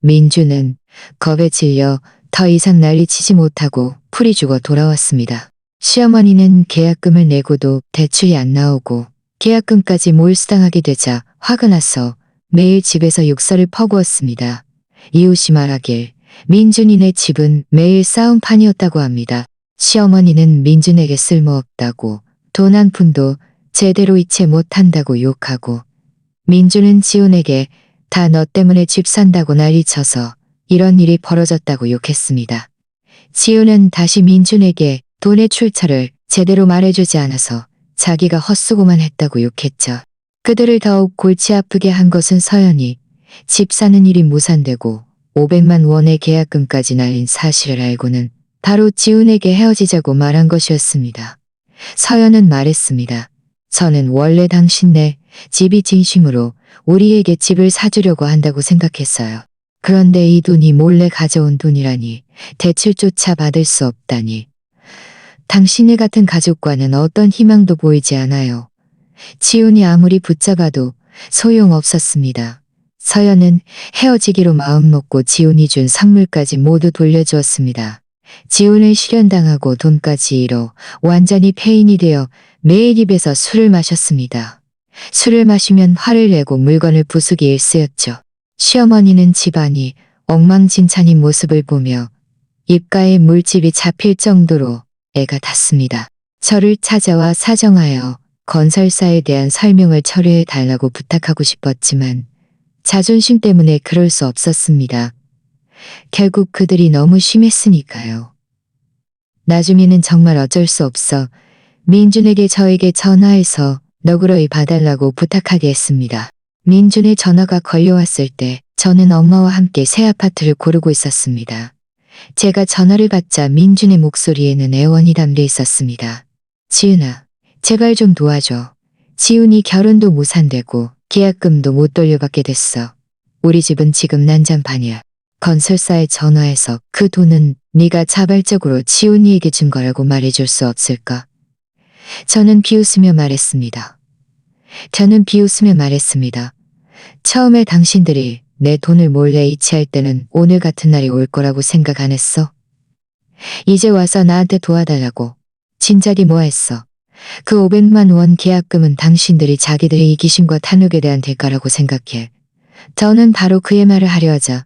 민준은 겁에 질려 더 이상 난리치지 못하고 풀이 죽어 돌아왔습니다. 시어머니는 계약금을 내고도 대출이 안 나오고 계약금까지 몰수당하게 되자 화가 나서 매일 집에서 욕설을 퍼부었습니다. 이웃이 말하길 민준이네 집은 매일 싸움판이었다고 합니다. 시어머니는 민준에게 쓸모없다고 돈 한 푼도 제대로 이체 못한다고 욕하고 민준은 지훈에게 다 너 때문에 집 산다고 난리쳐서 이런 일이 벌어졌다고 욕했습니다. 지훈은 다시 민준에게 돈의 출처를 제대로 말해주지 않아서 자기가 헛수고만 했다고 욕했죠. 그들을 더욱 골치 아프게 한 것은 서연이 집 사는 일이 무산되고 500만 원의 계약금까지 날린 사실을 알고는 바로 지훈에게 헤어지자고 말한 것이었습니다. 서연은 말했습니다. 저는 원래 당신네 집이 진심으로 우리에게 집을 사주려고 한다고 생각했어요. 그런데 이 돈이 몰래 가져온 돈이라니 대출조차 받을 수 없다니. 당신네 같은 가족과는 어떤 희망도 보이지 않아요. 지훈이 아무리 붙잡아도 소용없었습니다. 서연은 헤어지기로 마음먹고 지훈이 준 선물까지 모두 돌려주었습니다. 지훈을 실현당하고 돈까지 잃어 완전히 폐인이 되어 매일 입에서 술을 마셨습니다. 술을 마시면 화를 내고 물건을 부수기 일쑤였죠. 시어머니는 집안이 엉망진창인 모습을 보며 입가에 물집이 잡힐 정도로 애가 탔습니다. 저를 찾아와 사정하여 건설사에 대한 설명을 처리해 달라고 부탁하고 싶었지만 자존심 때문에 그럴 수 없었습니다. 결국 그들이 너무 심했으니까요. 나중에는 정말 어쩔 수 없어 민준에게 저에게 전화해서 너그러이 봐달라고 부탁하게 했습니다. 민준의 전화가 걸려왔을 때 저는 엄마와 함께 새 아파트를 고르고 있었습니다. 제가 전화를 받자 민준의 목소리에는 애원이 담겨 있었습니다. 지은아, 제발 좀 도와줘. 지훈이 결혼도 무산되고 계약금도 못 돌려받게 됐어. 우리 집은 지금 난장판이야. 건설사에 전화해서 그 돈은 네가 자발적으로 지훈이에게 준 거라고 말해줄 수 없을까? 저는 비웃으며 말했습니다. 처음에 당신들이 내 돈을 몰래 이체할 때는 오늘 같은 날이 올 거라고 생각 안 했어? 이제 와서 나한테 도와달라고. 진작에 뭐 했어? 그 500만 원 계약금은 당신들이 자기들의 이기심과 탐욕에 대한 대가라고 생각해. 저는 바로 그의 말을 하려 하자.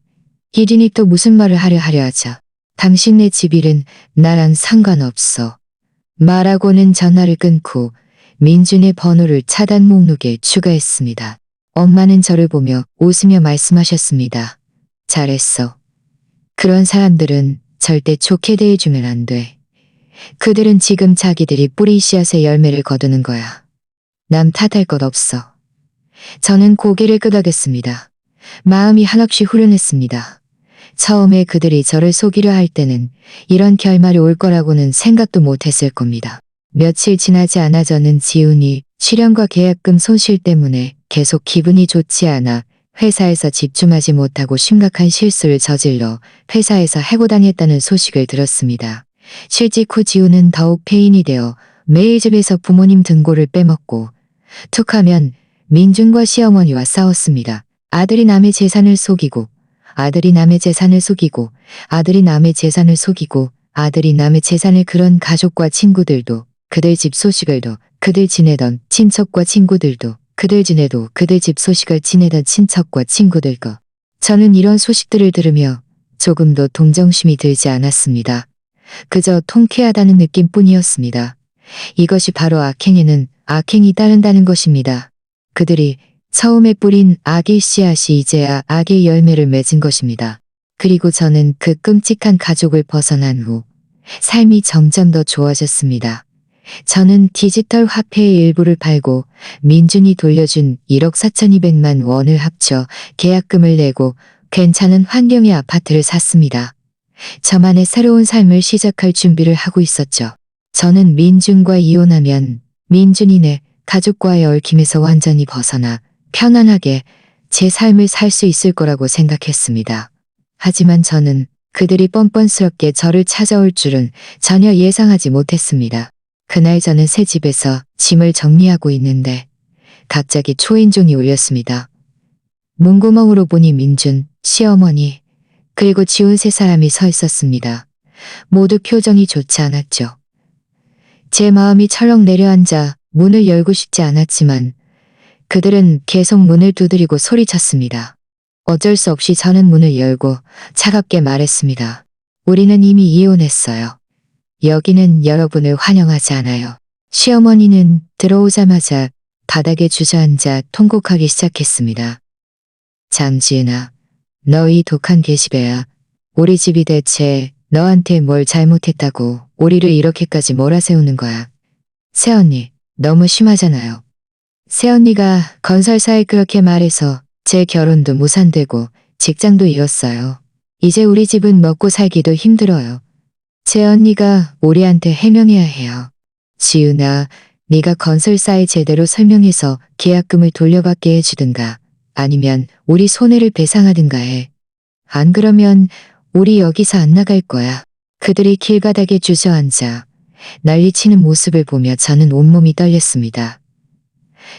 이린이 또 무슨 말을 하려 하자. 당신네 집 일은 나랑 상관없어. 말하고는 전화를 끊고 민준의 번호를 차단 목록에 추가했습니다. 엄마는 저를 보며 웃으며 말씀하셨습니다. 잘했어. 그런 사람들은 절대 좋게 대해주면 안 돼. 그들은 지금 자기들이 뿌린 씨앗의 열매를 거두는 거야. 남 탓할 것 없어. 저는 고개를 끄덕였습니다. 마음이 한없이 후련했습니다. 처음에 그들이 저를 속이려 할 때는 이런 결말이 올 거라고는 생각도 못했을 겁니다. 며칠 지나지 않아 저는 지훈이 출연과 계약금 손실 때문에 계속 기분이 좋지 않아 회사에서 집중하지 못하고 심각한 실수를 저질러 회사에서 해고당했다는 소식을 들었습니다. 실직 후 지훈은 더욱 폐인이 되어 매일 집에서 부모님 등골을 빼먹고 툭하면 민준과 시어머니와 싸웠습니다. 아들이 남의 재산을 속이고 아들이 남의 재산을 속이고 아들이 남의 재산을 그런 가족과 친구들도 그들 집 소식을도 그들 지내던 친척과 친구들도 그들 지내도 그들 집 소식을 지내던 친척과 친구들과 저는 이런 소식들을 들으며 조금도 동정심이 들지 않았습니다. 그저 통쾌하다는 느낌뿐이었습니다. 이것이 바로 악행에는 악행이 따른다는 것입니다. 그들이 처음에 뿌린 악의 씨앗이 이제야 악의 열매를 맺은 것입니다. 그리고 저는 그 끔찍한 가족을 벗어난 후 삶이 점점 더 좋아졌습니다. 저는 디지털 화폐의 일부를 팔고 민준이 돌려준 1억 4,200만 원을 합쳐 계약금을 내고 괜찮은 환경의 아파트를 샀습니다. 저만의 새로운 삶을 시작할 준비를 하고 있었죠. 저는 민준과 이혼하면 민준이 내 가족과의 얽힘에서 완전히 벗어나 편안하게 제 삶을 살 수 있을 거라고 생각했습니다. 하지만 저는 그들이 뻔뻔스럽게 저를 찾아올 줄은 전혀 예상하지 못했습니다. 그날 저는 새 집에서 짐을 정리하고 있는데 갑자기 초인종이 울렸습니다. 문구멍으로 보니 민준, 시어머니, 그리고 지훈 세 사람이 서 있었습니다. 모두 표정이 좋지 않았죠. 제 마음이 철렁 내려앉아 문을 열고 싶지 않았지만 그들은 계속 문을 두드리고 소리쳤습니다. 어쩔 수 없이 저는 문을 열고 차갑게 말했습니다. 우리는 이미 이혼했어요. 여기는 여러분을 환영하지 않아요. 시어머니는 들어오자마자 바닥에 주저앉아 통곡하기 시작했습니다. 장지은아, 너 이 독한 계집애야. 우리 집이 대체 너한테 뭘 잘못했다고 우리를 이렇게까지 몰아세우는 거야. 새언니, 너무 심하잖아요. 새언니가 건설사에 그렇게 말해서 제 결혼도 무산되고 직장도 잃었어요. 이제 우리 집은 먹고 살기도 힘들어요. 제 언니가 우리한테 해명해야 해요. 지은아, 네가 건설사에 제대로 설명해서 계약금을 돌려받게 해주든가 아니면 우리 손해를 배상하든가 해. 안 그러면 우리 여기서 안 나갈 거야. 그들이 길바닥에 주저앉아 난리치는 모습을 보며 저는 온몸이 떨렸습니다.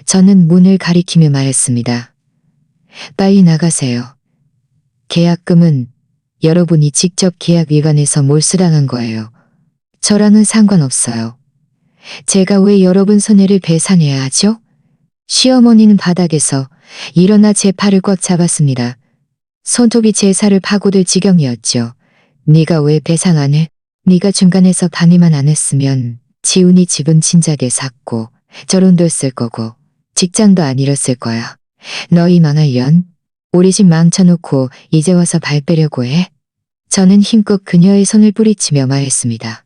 저는 문을 가리키며 말했습니다. 빨리 나가세요. 계약금은 여러분이 직접 계약 위반해서 몰수당한 거예요. 저랑은 상관없어요. 제가 왜 여러분 손해를 배상해야 하죠? 시어머니는 바닥에서 일어나 제 팔을 꽉 잡았습니다. 손톱이 제 살을 파고들 지경이었죠. 네가 왜 배상 안 해? 네가 중간에서 방해만 안 했으면 지훈이 집은 진작에 샀고 결혼도 했을 거고 직장도 안 잃었을 거야. 너희 망할 년? 우리 집 망쳐놓고 이제 와서 발 빼려고 해? 저는 힘껏 그녀의 손을 뿌리치며 말했습니다.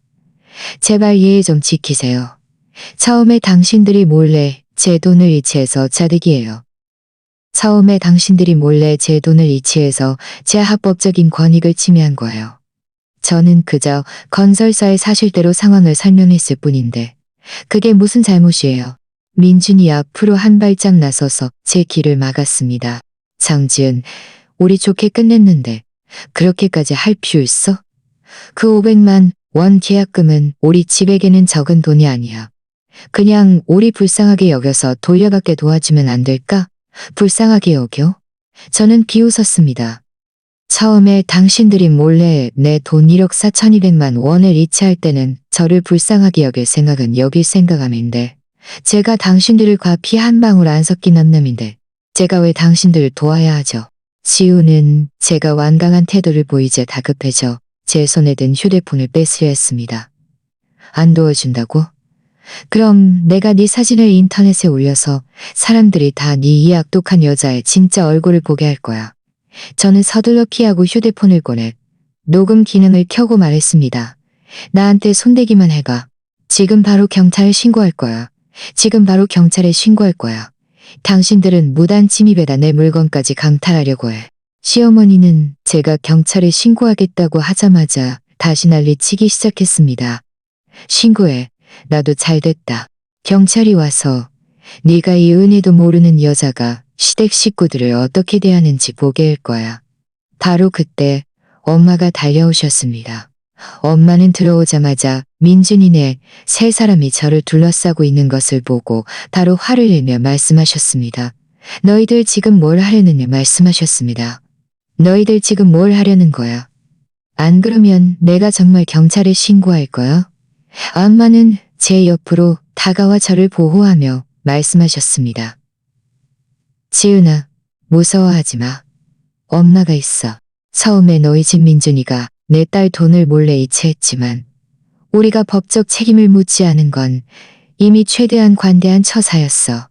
제발 예의 좀 지키세요. 처음에 당신들이 몰래 제 돈을 이체해서 자득이에요. 처음에 당신들이 몰래 제 돈을 이체해서 제 합법적인 권익을 침해한 거예요. 저는 그저 건설사의 사실대로 상황을 설명했을 뿐인데 그게 무슨 잘못이에요. 민준이 앞으로 한 발짝 나서서 제 길을 막았습니다. 장지은, 우리 좋게 끝냈는데 그렇게까지 할 필요 있어? 그 500만 원 계약금은 우리 집에게는 적은 돈이 아니야. 그냥 우리 불쌍하게 여겨서 돌려받게 도와주면 안 될까? 불쌍하게 여겨? 저는 비웃었습니다. 처음에 당신들이 몰래 내 돈 1억 4,200만 원을 이체할 때는 저를 불쌍하게 여길 생각은 여길 생각함인데 제가 당신들을 과 피 한 방울 안 섞인 남남인데 제가 왜 당신들을 도와야 하죠? 지우는 제가 완강한 태도를 보이자 다급해져 제 손에 든 휴대폰을 뺏으려 했습니다. 안 도와준다고? 그럼 내가 네 사진을 인터넷에 올려서 사람들이 다 네 이 악독한 여자의 진짜 얼굴을 보게 할 거야. 저는 서둘러 피하고 휴대폰을 꺼내 녹음 기능을 켜고 말했습니다. 나한테 손대기만 해봐. 지금 바로 경찰에 신고할 거야. 지금 바로 경찰에 신고할 거야. 당신들은 무단 침입에다 내 물건까지 강탈하려고 해. 시어머니는 제가 경찰에 신고하겠다고 하자마자 다시 난리치기 시작했습니다. 신고해. 나도 잘됐다. 경찰이 와서 네가 이 은혜도 모르는 여자가 시댁 식구들을 어떻게 대하는지 보게 할 거야. 바로 그때 엄마가 달려오셨습니다. 엄마는 들어오자마자 민준이네 세 사람이 저를 둘러싸고 있는 것을 보고 바로 화를 내며 말씀하셨습니다. 너희들 지금 뭘 하려느냐 말씀하셨습니다. 너희들 지금 뭘 하려는 거야? 안 그러면 내가 정말 경찰에 신고할 거야? 엄마는 제 옆으로 다가와 저를 보호하며 말씀하셨습니다. 지은아, 무서워하지 마. 엄마가 있어. 처음에 너희 집 민준이가 내 딸 돈을 몰래 이체했지만 우리가 법적 책임을 묻지 않은 건 이미 최대한 관대한 처사였어.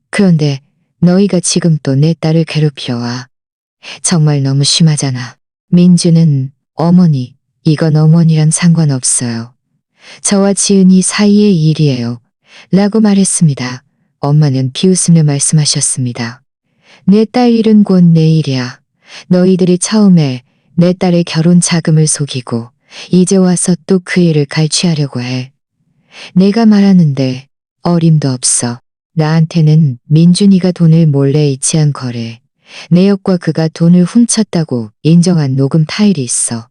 그런데 너희가 지금 또 내 딸을 괴롭혀와. 정말 너무 심하잖아. 민주는 어머니, 이건 어머니랑 상관없어요. 저와 지은이 사이의 일이에요. 라고 말했습니다. 엄마는 비웃으며 말씀하셨습니다. 내 딸 일은 곧 내 일이야. 너희들이 처음에 내 딸의 결혼 자금을 속이고 이제 와서 또 그 일을 갈취하려고 해. 내가 말하는데 어림도 없어. 나한테는 민준이가 돈을 몰래 이체한 거래. 내역과 그가 돈을 훔쳤다고 인정한 녹음 파일이 있어.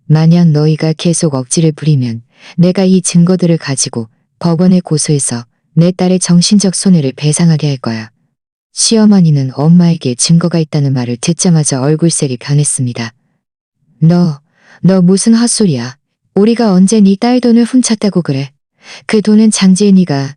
만약 너희가 계속 억지를 부리면 내가 이 증거들을 가지고 법원에 고소해서 내 딸의 정신적 손해를 배상하게 할 거야. 시어머니는 엄마에게 증거가 있다는 말을 듣자마자 얼굴색이 변했습니다. 너 무슨 헛소리야. 우리가 언제 네 딸 돈을 훔쳤다고 그래. 그 돈은 장지은이가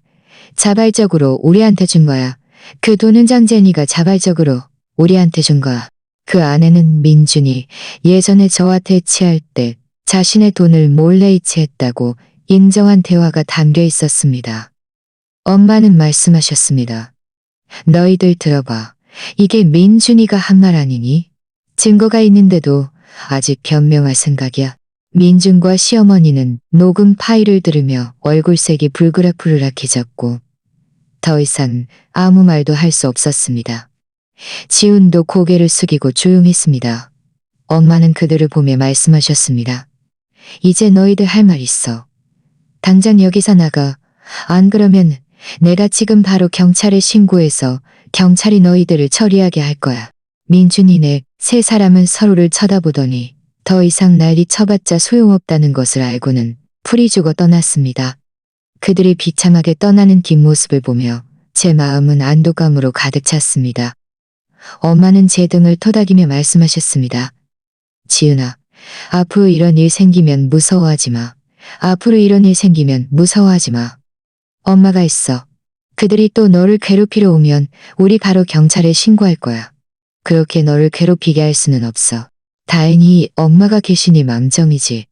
자발적으로 우리한테 준 거야. 그 돈은 장지은이가 자발적으로 우리한테 준 거야. 그 안에는 민준이 예전에 저와 대치할 때 자신의 돈을 몰래 이체했다고 인정한 대화가 담겨 있었습니다. 엄마는 말씀하셨습니다. 너희들 들어봐. 이게 민준이가 한 말 아니니? 증거가 있는데도 아직 변명할 생각이야. 민준과 시어머니는 녹음 파일을 들으며 얼굴색이 불그락불락해졌고 더 이상 아무 말도 할 수 없었습니다. 지훈도 고개를 숙이고 조용했습니다. 엄마는 그들을 보며 말씀하셨습니다. 이제 너희들 할 말 있어. 당장 여기서 나가. 안 그러면 내가 지금 바로 경찰에 신고해서 경찰이 너희들을 처리하게 할 거야. 민준이네 세 사람은 서로를 쳐다보더니 더 이상 난리 쳐봤자 소용없다는 것을 알고는 풀이 죽어 떠났습니다. 그들이 비참하게 떠나는 뒷모습을 보며 제 마음은 안도감으로 가득 찼습니다. 엄마는 제 등을 토닥이며 말씀하셨습니다. 지은아, 앞으로 이런 일 생기면 무서워하지 마. 앞으로 이런 일 생기면 무서워하지 마. 엄마가 있어. 그들이 또 너를 괴롭히러 오면 우리 바로 경찰에 신고할 거야. 그렇게 너를 괴롭히게 할 수는 없어. 다행히 엄마가 계시니 맘정이지.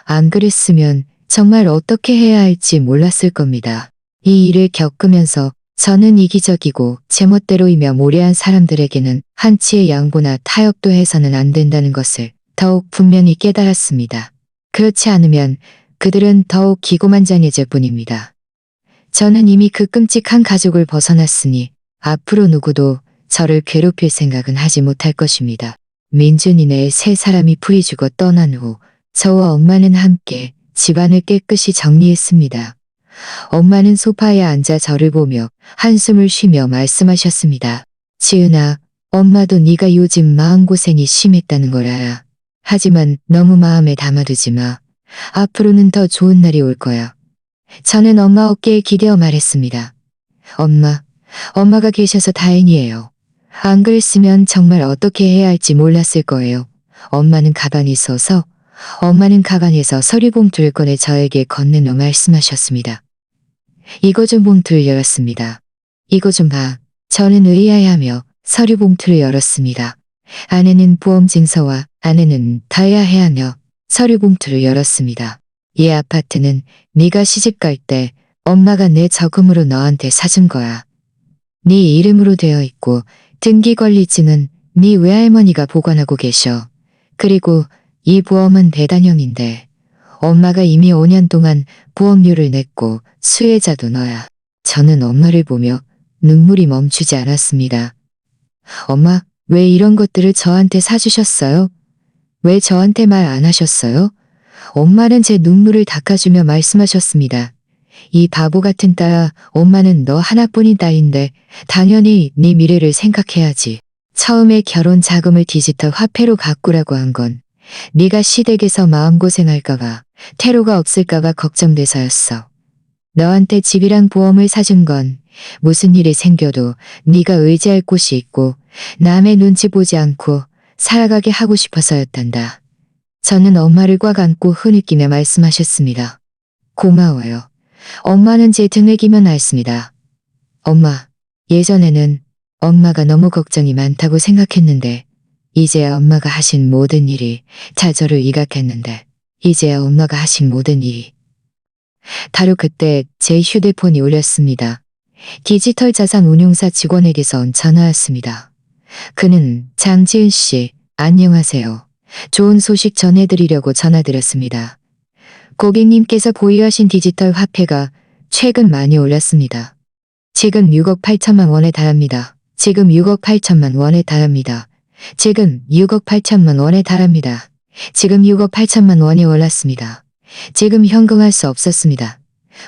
안 그랬으면 정말 어떻게 해야 할지 몰랐을 겁니다. 이 일을 겪으면서 저는 이기적이고 제멋대로이며 무례한 사람들에게는 한치의 양보나 타협도 해서는 안 된다는 것을 더욱 분명히 깨달았습니다. 그렇지 않으면 그들은 더욱 기고만장해질 뿐입니다. 저는 이미 그 끔찍한 가족을 벗어났으니 앞으로 누구도 저를 괴롭힐 생각은 하지 못할 것입니다. 민준이네 세 사람이 풀이 죽어 떠난 후 저와 엄마는 함께 집안을 깨끗이 정리했습니다. 엄마는 소파에 앉아 저를 보며 한숨을 쉬며 말씀하셨습니다. 지은아, 엄마도 네가 요즘 마음고생이 심했다는 걸 알아. 하지만 너무 마음에 담아두지 마. 앞으로는 더 좋은 날이 올 거야. 저는 엄마 어깨에 기대어 말했습니다. 엄마가 계셔서 다행이에요. 안 그랬으면 정말 어떻게 해야 할지 몰랐을 거예요. 엄마는 가방에서 서류봉투를 꺼내 저에게 건네며 말씀하셨습니다. 이거 좀 봉투를 열었습니다. 이거 좀 봐. 저는 의아해하며 서류봉투를 열었습니다. 아내는 보험증서와 아내는 다야 해하며 서류봉투를 열었습니다. 이 아파트는 네가 시집갈 때 엄마가 내 저금으로 너한테 사준 거야. 네 이름으로 되어 있고 등기관리증은 네 외할머니가 보관하고 계셔. 그리고 이 보험은 배당형인데 엄마가 이미 5년 동안 보험료를 냈고 수혜자도 너야. 저는 엄마를 보며 눈물이 멈추지 않았습니다. 엄마, 왜 이런 것들을 저한테 사주셨어요? 왜 저한테 말 안 하셨어요? 엄마는 제 눈물을 닦아주며 말씀하셨습니다. 이 바보 같은 딸아, 엄마는 너 하나뿐인 딸인데 당연히 네 미래를 생각해야지. 처음에 결혼 자금을 디지털 화폐로 바꾸라고 한 건 네가 시댁에서 마음고생할까봐 태로가 없을까봐 걱정돼서였어. 너한테 집이랑 보험을 사준 건 무슨 일이 생겨도 네가 의지할 곳이 있고 남의 눈치 보지 않고 살아가게 하고 싶어서였단다. 저는 엄마를 꽉 안고 흐느끼며 말씀하셨습니다. 고마워요. 엄마는 제 등을 기며 나였습니다. 엄마, 예전에는 엄마가 너무 걱정이 많다고 생각했는데 이제야 엄마가 하신 모든 일이 다 저를 이각했는데 이제야 엄마가 하신 모든 일이 바로 그때 제 휴대폰이 울렸습니다. 디지털 자산 운용사 직원에게서 온 전화였습니다. 그는 장지은 씨, 안녕하세요. 좋은 소식 전해드리려고 전화드렸습니다. 고객님께서 보유하신 디지털 화폐가 최근 많이 올랐습니다. 지금 6억 8천만 원에 달합니다. 지금 6억 8천만 원에 달합니다. 지금 6억 8천만 원에 달합니다. 지금 6억 8천만 원이 올랐습니다. 지금 현금할 수 없었습니다.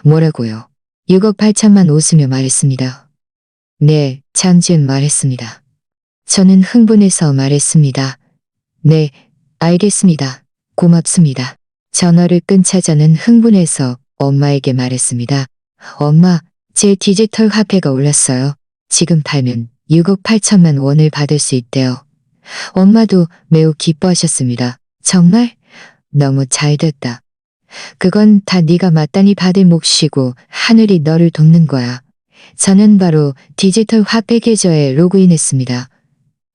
뭐라고요? 6억 8천만 웃으며 말했습니다. 네, 장지은 말했습니다. 저는 흥분해서 말했습니다. 네, 알겠습니다. 고맙습니다. 전화를 끊자 저는 흥분해서 엄마에게 말했습니다. 엄마, 제 디지털 화폐가 올랐어요. 지금 팔면 6억 8천만 원을 받을 수 있대요. 엄마도 매우 기뻐하셨습니다. 정말? 너무 잘 됐다. 그건 다 네가 마땅히 받을 몫이고 하늘이 너를 돕는 거야. 저는 바로 디지털 화폐 계좌에 로그인했습니다.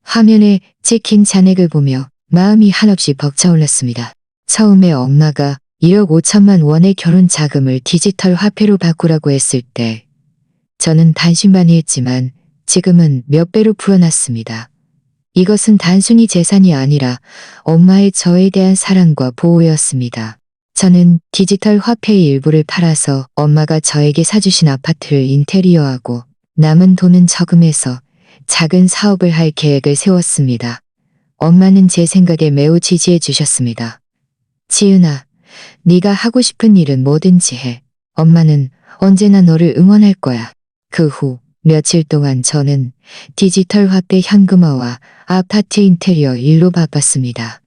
화면에 찍힌 잔액을 보며 마음이 한없이 벅차올랐습니다. 처음에 엄마가 1억 5천만 원의 결혼 자금을 디지털 화폐로 바꾸라고 했을 때 저는 반신반의했지만 지금은 몇 배로 불어났습니다. 이것은 단순히 재산이 아니라 엄마의 저에 대한 사랑과 보호였습니다. 저는 디지털 화폐의 일부를 팔아서 엄마가 저에게 사주신 아파트를 인테리어하고 남은 돈은 저금해서 작은 사업을 할 계획을 세웠습니다. 엄마는 제 생각에 매우 지지해 주셨습니다. 지은아, 네가 하고 싶은 일은 뭐든지 해. 엄마는 언제나 너를 응원할 거야. 그 후 며칠 동안 저는 디지털 화폐 현금화와 아파트 인테리어 일로 바빴습니다.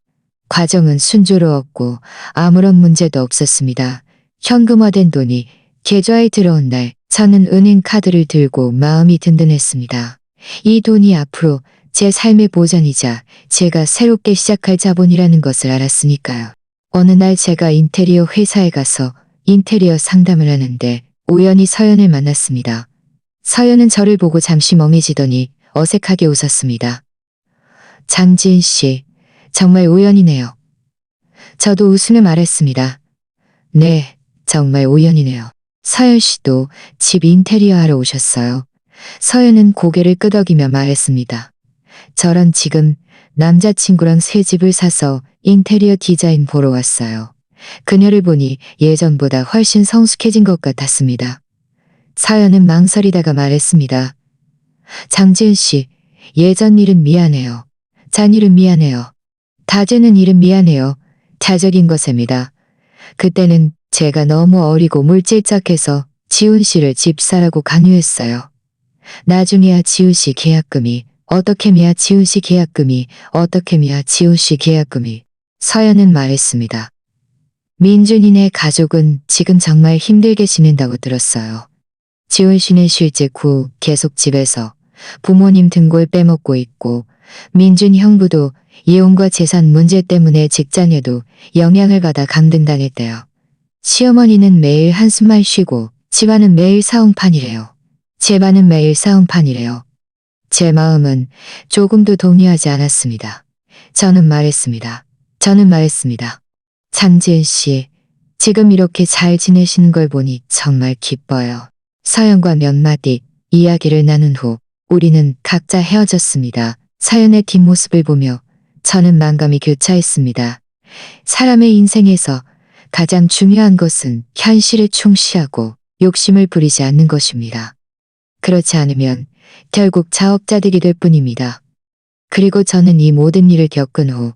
과정은 순조로웠고 아무런 문제도 없었습니다. 현금화된 돈이 계좌에 들어온 날 저는 은행 카드를 들고 마음이 든든했습니다. 이 돈이 앞으로 제 삶의 보전이자 제가 새롭게 시작할 자본이라는 것을 알았으니까요. 어느 날 제가 인테리어 회사에 가서 인테리어 상담을 하는데 우연히 서연을 만났습니다. 서연은 저를 보고 잠시 멍해지더니 어색하게 웃었습니다. 장지은 씨, 정말 우연이네요. 저도 웃으며 말했습니다. 네, 정말 우연이네요. 서연 씨도 집 인테리어 하러 오셨어요. 서연은 고개를 끄덕이며 말했습니다. 저런 지금 남자친구랑 새 집을 사서 인테리어 디자인 보러 왔어요. 그녀를 보니 예전보다 훨씬 성숙해진 것 같았습니다. 서연은 망설이다가 말했습니다. 장지은 씨, 예전 일은 미안해요. 잔 일은 미안해요. 다지는 일은 미안해요. 자적인 것입니다. 그때는 제가 너무 어리고 물질적해서 지훈 씨를 집 사라고 강요했어요. 나중에야 지훈 씨 계약금이 어떻게미야 지훈 씨 계약금이 어떻게미야 지훈 씨 계약금이 서연은 말했습니다. 민준이네 가족은 지금 정말 힘들게 지낸다고 들었어요. 지훈 씨는 실직 후 계속 집에서 부모님 등골 빼먹고 있고 민준 형부도 이혼과 재산 문제 때문에 직장에도 영향을 받아 강등당했대요. 시어머니는 매일 한숨만 쉬고 집안은 매일 싸움판이래요. 집안은 매일 싸움판이래요. 제 마음은 조금도 동요하지 않았습니다. 저는 말했습니다. 장지은 씨, 지금 이렇게 잘 지내시는 걸 보니 정말 기뻐요. 서연과 몇 마디 이야기를 나눈 후 우리는 각자 헤어졌습니다. 서연의 뒷모습을 보며 저는 만감이 교차했습니다. 사람의 인생에서 가장 중요한 것은 현실에 충실하고 욕심을 부리지 않는 것입니다. 그렇지 않으면 결국 자업자득이 될 뿐입니다. 그리고 저는 이 모든 일을 겪은 후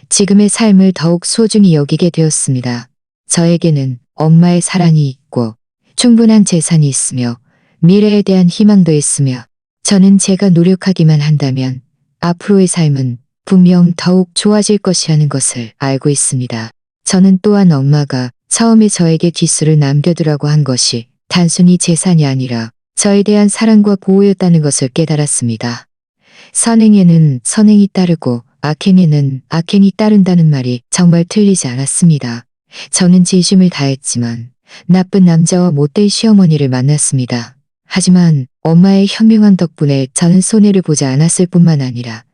지금의 삶을 더욱 소중히 여기게 되었습니다. 저에게는 엄마의 사랑이 있고 충분한 재산이 있으며 미래에 대한 희망도 있으며 저는 제가 노력하기만 한다면 앞으로의 삶은 분명 더욱 좋아질 것이라는 것을 알고 있습니다. 저는 또한 엄마가 처음에 저에게 뒷수를 남겨두라고 한 것이 단순히 재산이 아니라 저에 대한 사랑과 보호였다는 것을 깨달았습니다. 선행에는 선행이 따르고 악행에는 악행이 따른다는 말이 정말 틀리지 않았습니다. 저는 진심을 다했지만 나쁜 남자와 못된 시어머니를 만났습니다. 하지만 엄마의 현명한 덕분에 저는 손해를 보지 않았을 뿐만 아니라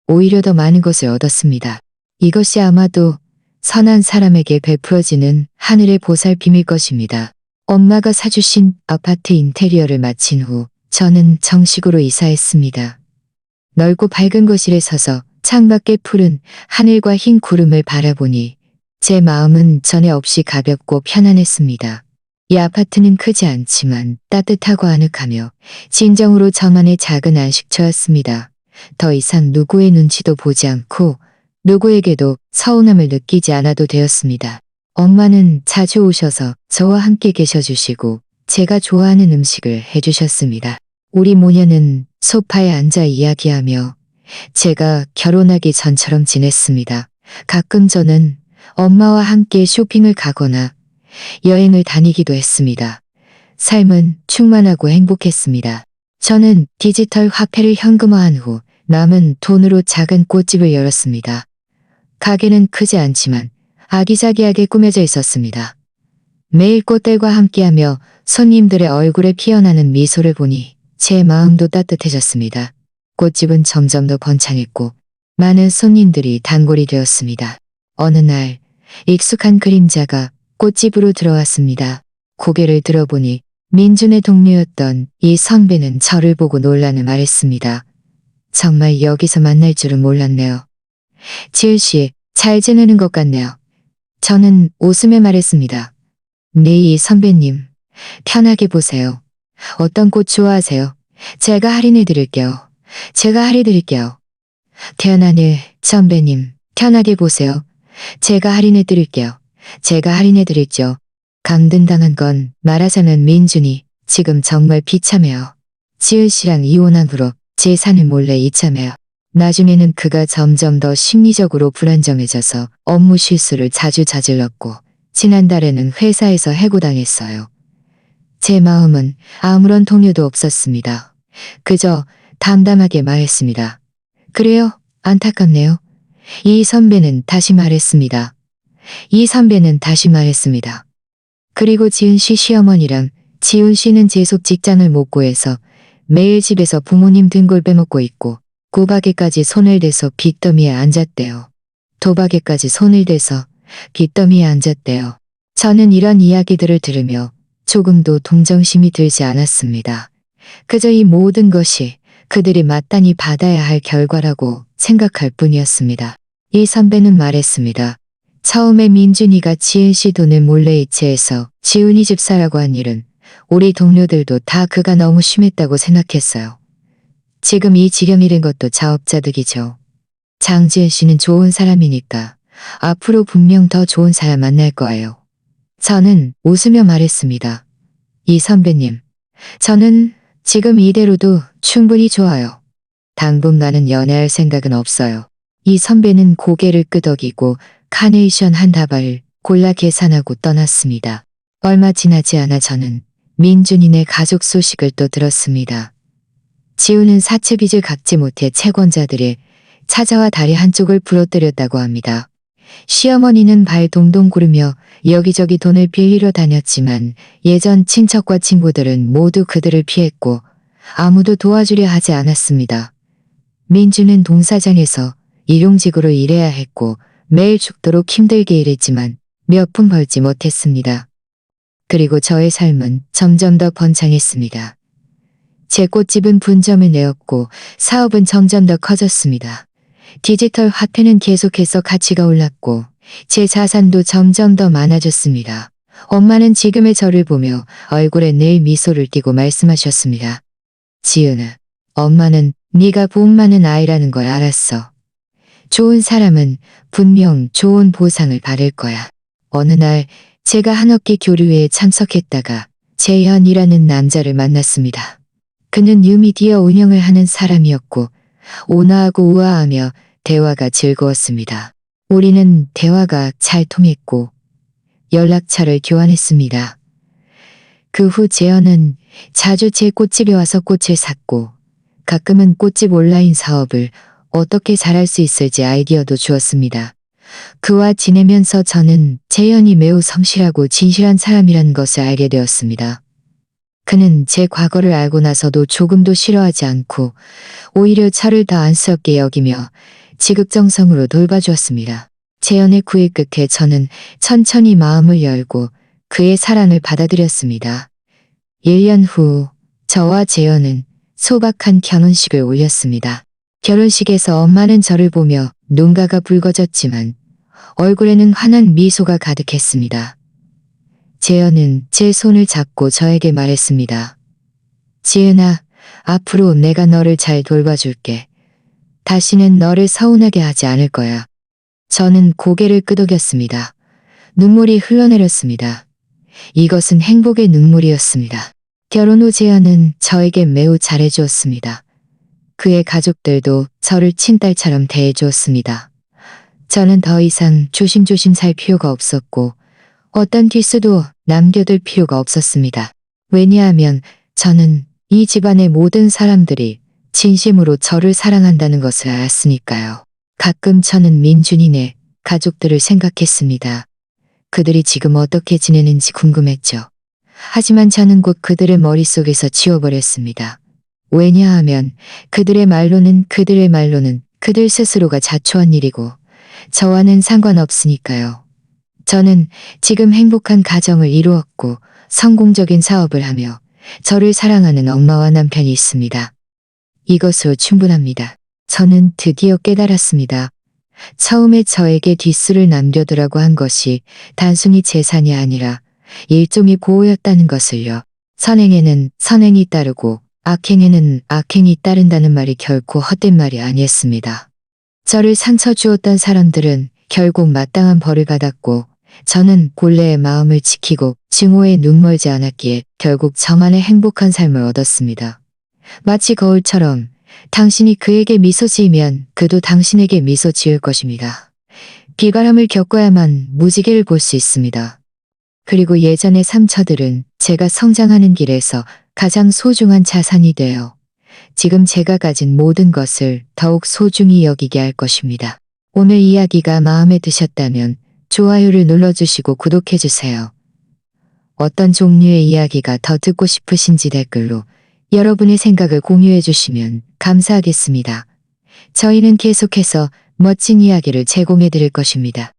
오히려 더 많은 것을 얻었습니다. 이것이 아마도 선한 사람에게 베풀어지는 하늘의 보살핌일 것입니다. 엄마가 사주신 아파트 인테리어를 마친 후 저는 정식으로 이사했습니다. 넓고 밝은 거실에 서서 창밖의 푸른 하늘과 흰 구름을 바라보니 제 마음은 전에 없이 가볍고 편안했습니다. 이 아파트는 크지 않지만 따뜻하고 아늑하며 진정으로 저만의 작은 안식처였습니다. 더 이상 누구의 눈치도 보지 않고 누구에게도 서운함을 느끼지 않아도 되었습니다. 엄마는 자주 오셔서 저와 함께 계셔주시고 제가 좋아하는 음식을 해주셨습니다. 우리 모녀는 소파에 앉아 이야기하며 제가 결혼하기 전처럼 지냈습니다. 가끔 저는 엄마와 함께 쇼핑을 가거나 여행을 다니기도 했습니다. 삶은 충만하고 행복했습니다. 저는 디지털 화폐를 현금화한 후 남은 돈으로 작은 꽃집을 열었습니다. 가게는 크지 않지만 아기자기하게 꾸며져 있었습니다. 매일 꽃들과 함께하며 손님들의 얼굴에 피어나는 미소를 보니 제 마음도 따뜻해졌습니다. 꽃집은 점점 더 번창했고 많은 손님들이 단골이 되었습니다. 어느 날 익숙한 그림자가 꽃집으로 들어왔습니다. 고개를 들어보니 민준의 동료였던 이 선배는 저를 보고 놀라며 말했습니다. 정말 여기서 만날 줄은 몰랐네요. 지은 씨, 잘 지내는 것 같네요. 저는 웃으며 말했습니다. 네, 이 선배님. 편하게 보세요. 어떤 꽃 좋아하세요? 제가 할인해 드릴게요. 편안해, 선배님. 편하게 보세요. 제가 할인해 드릴게요. 강등당한 건 말하자면 민준이 지금 정말 비참해요. 지은 씨랑 이혼한 후로 재산을 몰래 이참해요. 나중에는 그가 점점 더 심리적으로 불안정해져서 업무 실수를 자주 저질렀고 지난달에는 회사에서 해고당했어요. 제 마음은 아무런 동요도 없었습니다. 그저 담담하게 말했습니다. 그래요? 안타깝네요. 이 선배는 다시 말했습니다. 그리고 지은 씨 시어머니랑 지훈 씨는 계속 직장을 못 구해서 매일 집에서 부모님 등골 빼먹고 있고 구박에까지 손을 대서 빚더미에 앉았대요. 도박에까지 손을 대서 빚더미에 앉았대요. 저는 이런 이야기들을 들으며 조금도 동정심이 들지 않았습니다. 그저 이 모든 것이 그들이 마땅히 받아야 할 결과라고 생각할 뿐이었습니다. 이 선배는 말했습니다. 처음에 민준이가 지은 씨 돈을 몰래 이체해서 지훈이 집 사라고 한 일은 우리 동료들도 다 그가 너무 심했다고 생각했어요. 지금 이 지경이 된 것도 자업자득이죠. 장지은 씨는 좋은 사람이니까 앞으로 분명 더 좋은 사람 만날 거예요. 저는 웃으며 말했습니다. 이 선배님, 저는 지금 이대로도 충분히 좋아요. 당분간은 연애할 생각은 없어요. 이 선배는 고개를 끄덕이고 카네이션 한 다발을 골라 계산하고 떠났습니다. 얼마 지나지 않아 저는 민준이네 가족 소식을 또 들었습니다. 지우는 사채빚을 갚지 못해 채권자들이 찾아와 다리 한쪽을 부러뜨렸다고 합니다. 시어머니는 발 동동 구르며 여기저기 돈을 빌리러 다녔지만 예전 친척과 친구들은 모두 그들을 피했고 아무도 도와주려 하지 않았습니다. 민주는 동사장에서 일용직으로 일해야 했고 매일 죽도록 힘들게 일했지만 몇 푼 벌지 못했습니다. 그리고 저의 삶은 점점 더 번창했습니다. 제 꽃집은 분점을 내었고 사업은 점점 더 커졌습니다. 디지털 화폐는 계속해서 가치가 올랐고 제 자산도 점점 더 많아졌습니다. 엄마는 지금의 저를 보며 얼굴에 늘 미소를 띠고 말씀하셨습니다. 지은아, 엄마는 네가 복 많은 아이라는 걸 알았어. 좋은 사람은 분명 좋은 보상을 받을 거야. 어느 날 제가 한어깨 교류회에 참석했다가 재현이라는 남자를 만났습니다. 그는 뉴미디어 운영을 하는 사람이었고 온화하고 우아하며 대화가 즐거웠습니다. 우리는 대화가 잘 통했고 연락처를 교환했습니다. 그 후 재현은 자주 제 꽃집에 와서 꽃을 샀고 가끔은 꽃집 온라인 사업을 어떻게 잘할 수 있을지 아이디어도 주었습니다. 그와 지내면서 저는 재현이 매우 성실하고 진실한 사람이라는 것을 알게 되었습니다. 그는 제 과거를 알고 나서도 조금도 싫어하지 않고 오히려 저를 더 안쓰럽게 여기며 지극정성으로 돌봐주었습니다. 재현의 구애 끝에 저는 천천히 마음을 열고 그의 사랑을 받아들였습니다. 1년 후 저와 재현은 소박한 결혼식을 올렸습니다. 결혼식에서 엄마는 저를 보며 눈가가 붉어졌지만 얼굴에는 환한 미소가 가득했습니다. 재현은 제 손을 잡고 저에게 말했습니다. 지은아, 앞으로 내가 너를 잘 돌봐줄게. 다시는 너를 서운하게 하지 않을 거야. 저는 고개를 끄덕였습니다. 눈물이 흘러내렸습니다. 이것은 행복의 눈물이었습니다. 결혼 후 재현은 저에게 매우 잘해주었습니다. 그의 가족들도 저를 친딸처럼 대해주었습니다. 저는 더 이상 조심조심 살 필요가 없었고 어떤 뒷수도 남겨둘 필요가 없었습니다. 왜냐하면 저는 이 집안의 모든 사람들이 진심으로 저를 사랑한다는 것을 알았으니까요. 가끔 저는 민준이네 가족들을 생각했습니다. 그들이 지금 어떻게 지내는지 궁금했죠. 하지만 저는 곧 그들을 머릿속에서 지워버렸습니다. 왜냐하면 그들의 말로는 그들 스스로가 자초한 일이고 저와는 상관없으니까요. 저는 지금 행복한 가정을 이루었고 성공적인 사업을 하며 저를 사랑하는 엄마와 남편이 있습니다. 이것으로 충분합니다. 저는 드디어 깨달았습니다. 처음에 저에게 뒷수를 남겨두라고 한 것이 단순히 재산이 아니라 일종의 보호였다는 것을요. 선행에는 선행이 따르고 악행에는 악행이 따른다는 말이 결코 헛된 말이 아니었습니다. 저를 상처 주었던 사람들은 결국 마땅한 벌을 받았고 저는 본래의 마음을 지키고 증오에 눈멀지 않았기에 결국 저만의 행복한 삶을 얻었습니다. 마치 거울처럼 당신이 그에게 미소 지으면 그도 당신에게 미소 지을 것입니다. 비바람을 겪어야만 무지개를 볼 수 있습니다. 그리고 예전의 상처들은 제가 성장하는 길에서 가장 소중한 자산이 되어 지금 제가 가진 모든 것을 더욱 소중히 여기게 할 것입니다. 오늘 이야기가 마음에 드셨다면 좋아요를 눌러주시고 구독해주세요. 어떤 종류의 이야기가 더 듣고 싶으신지 댓글로 여러분의 생각을 공유해 주시면 감사하겠습니다. 저희는 계속해서 멋진 이야기를 제공해 드릴 것입니다.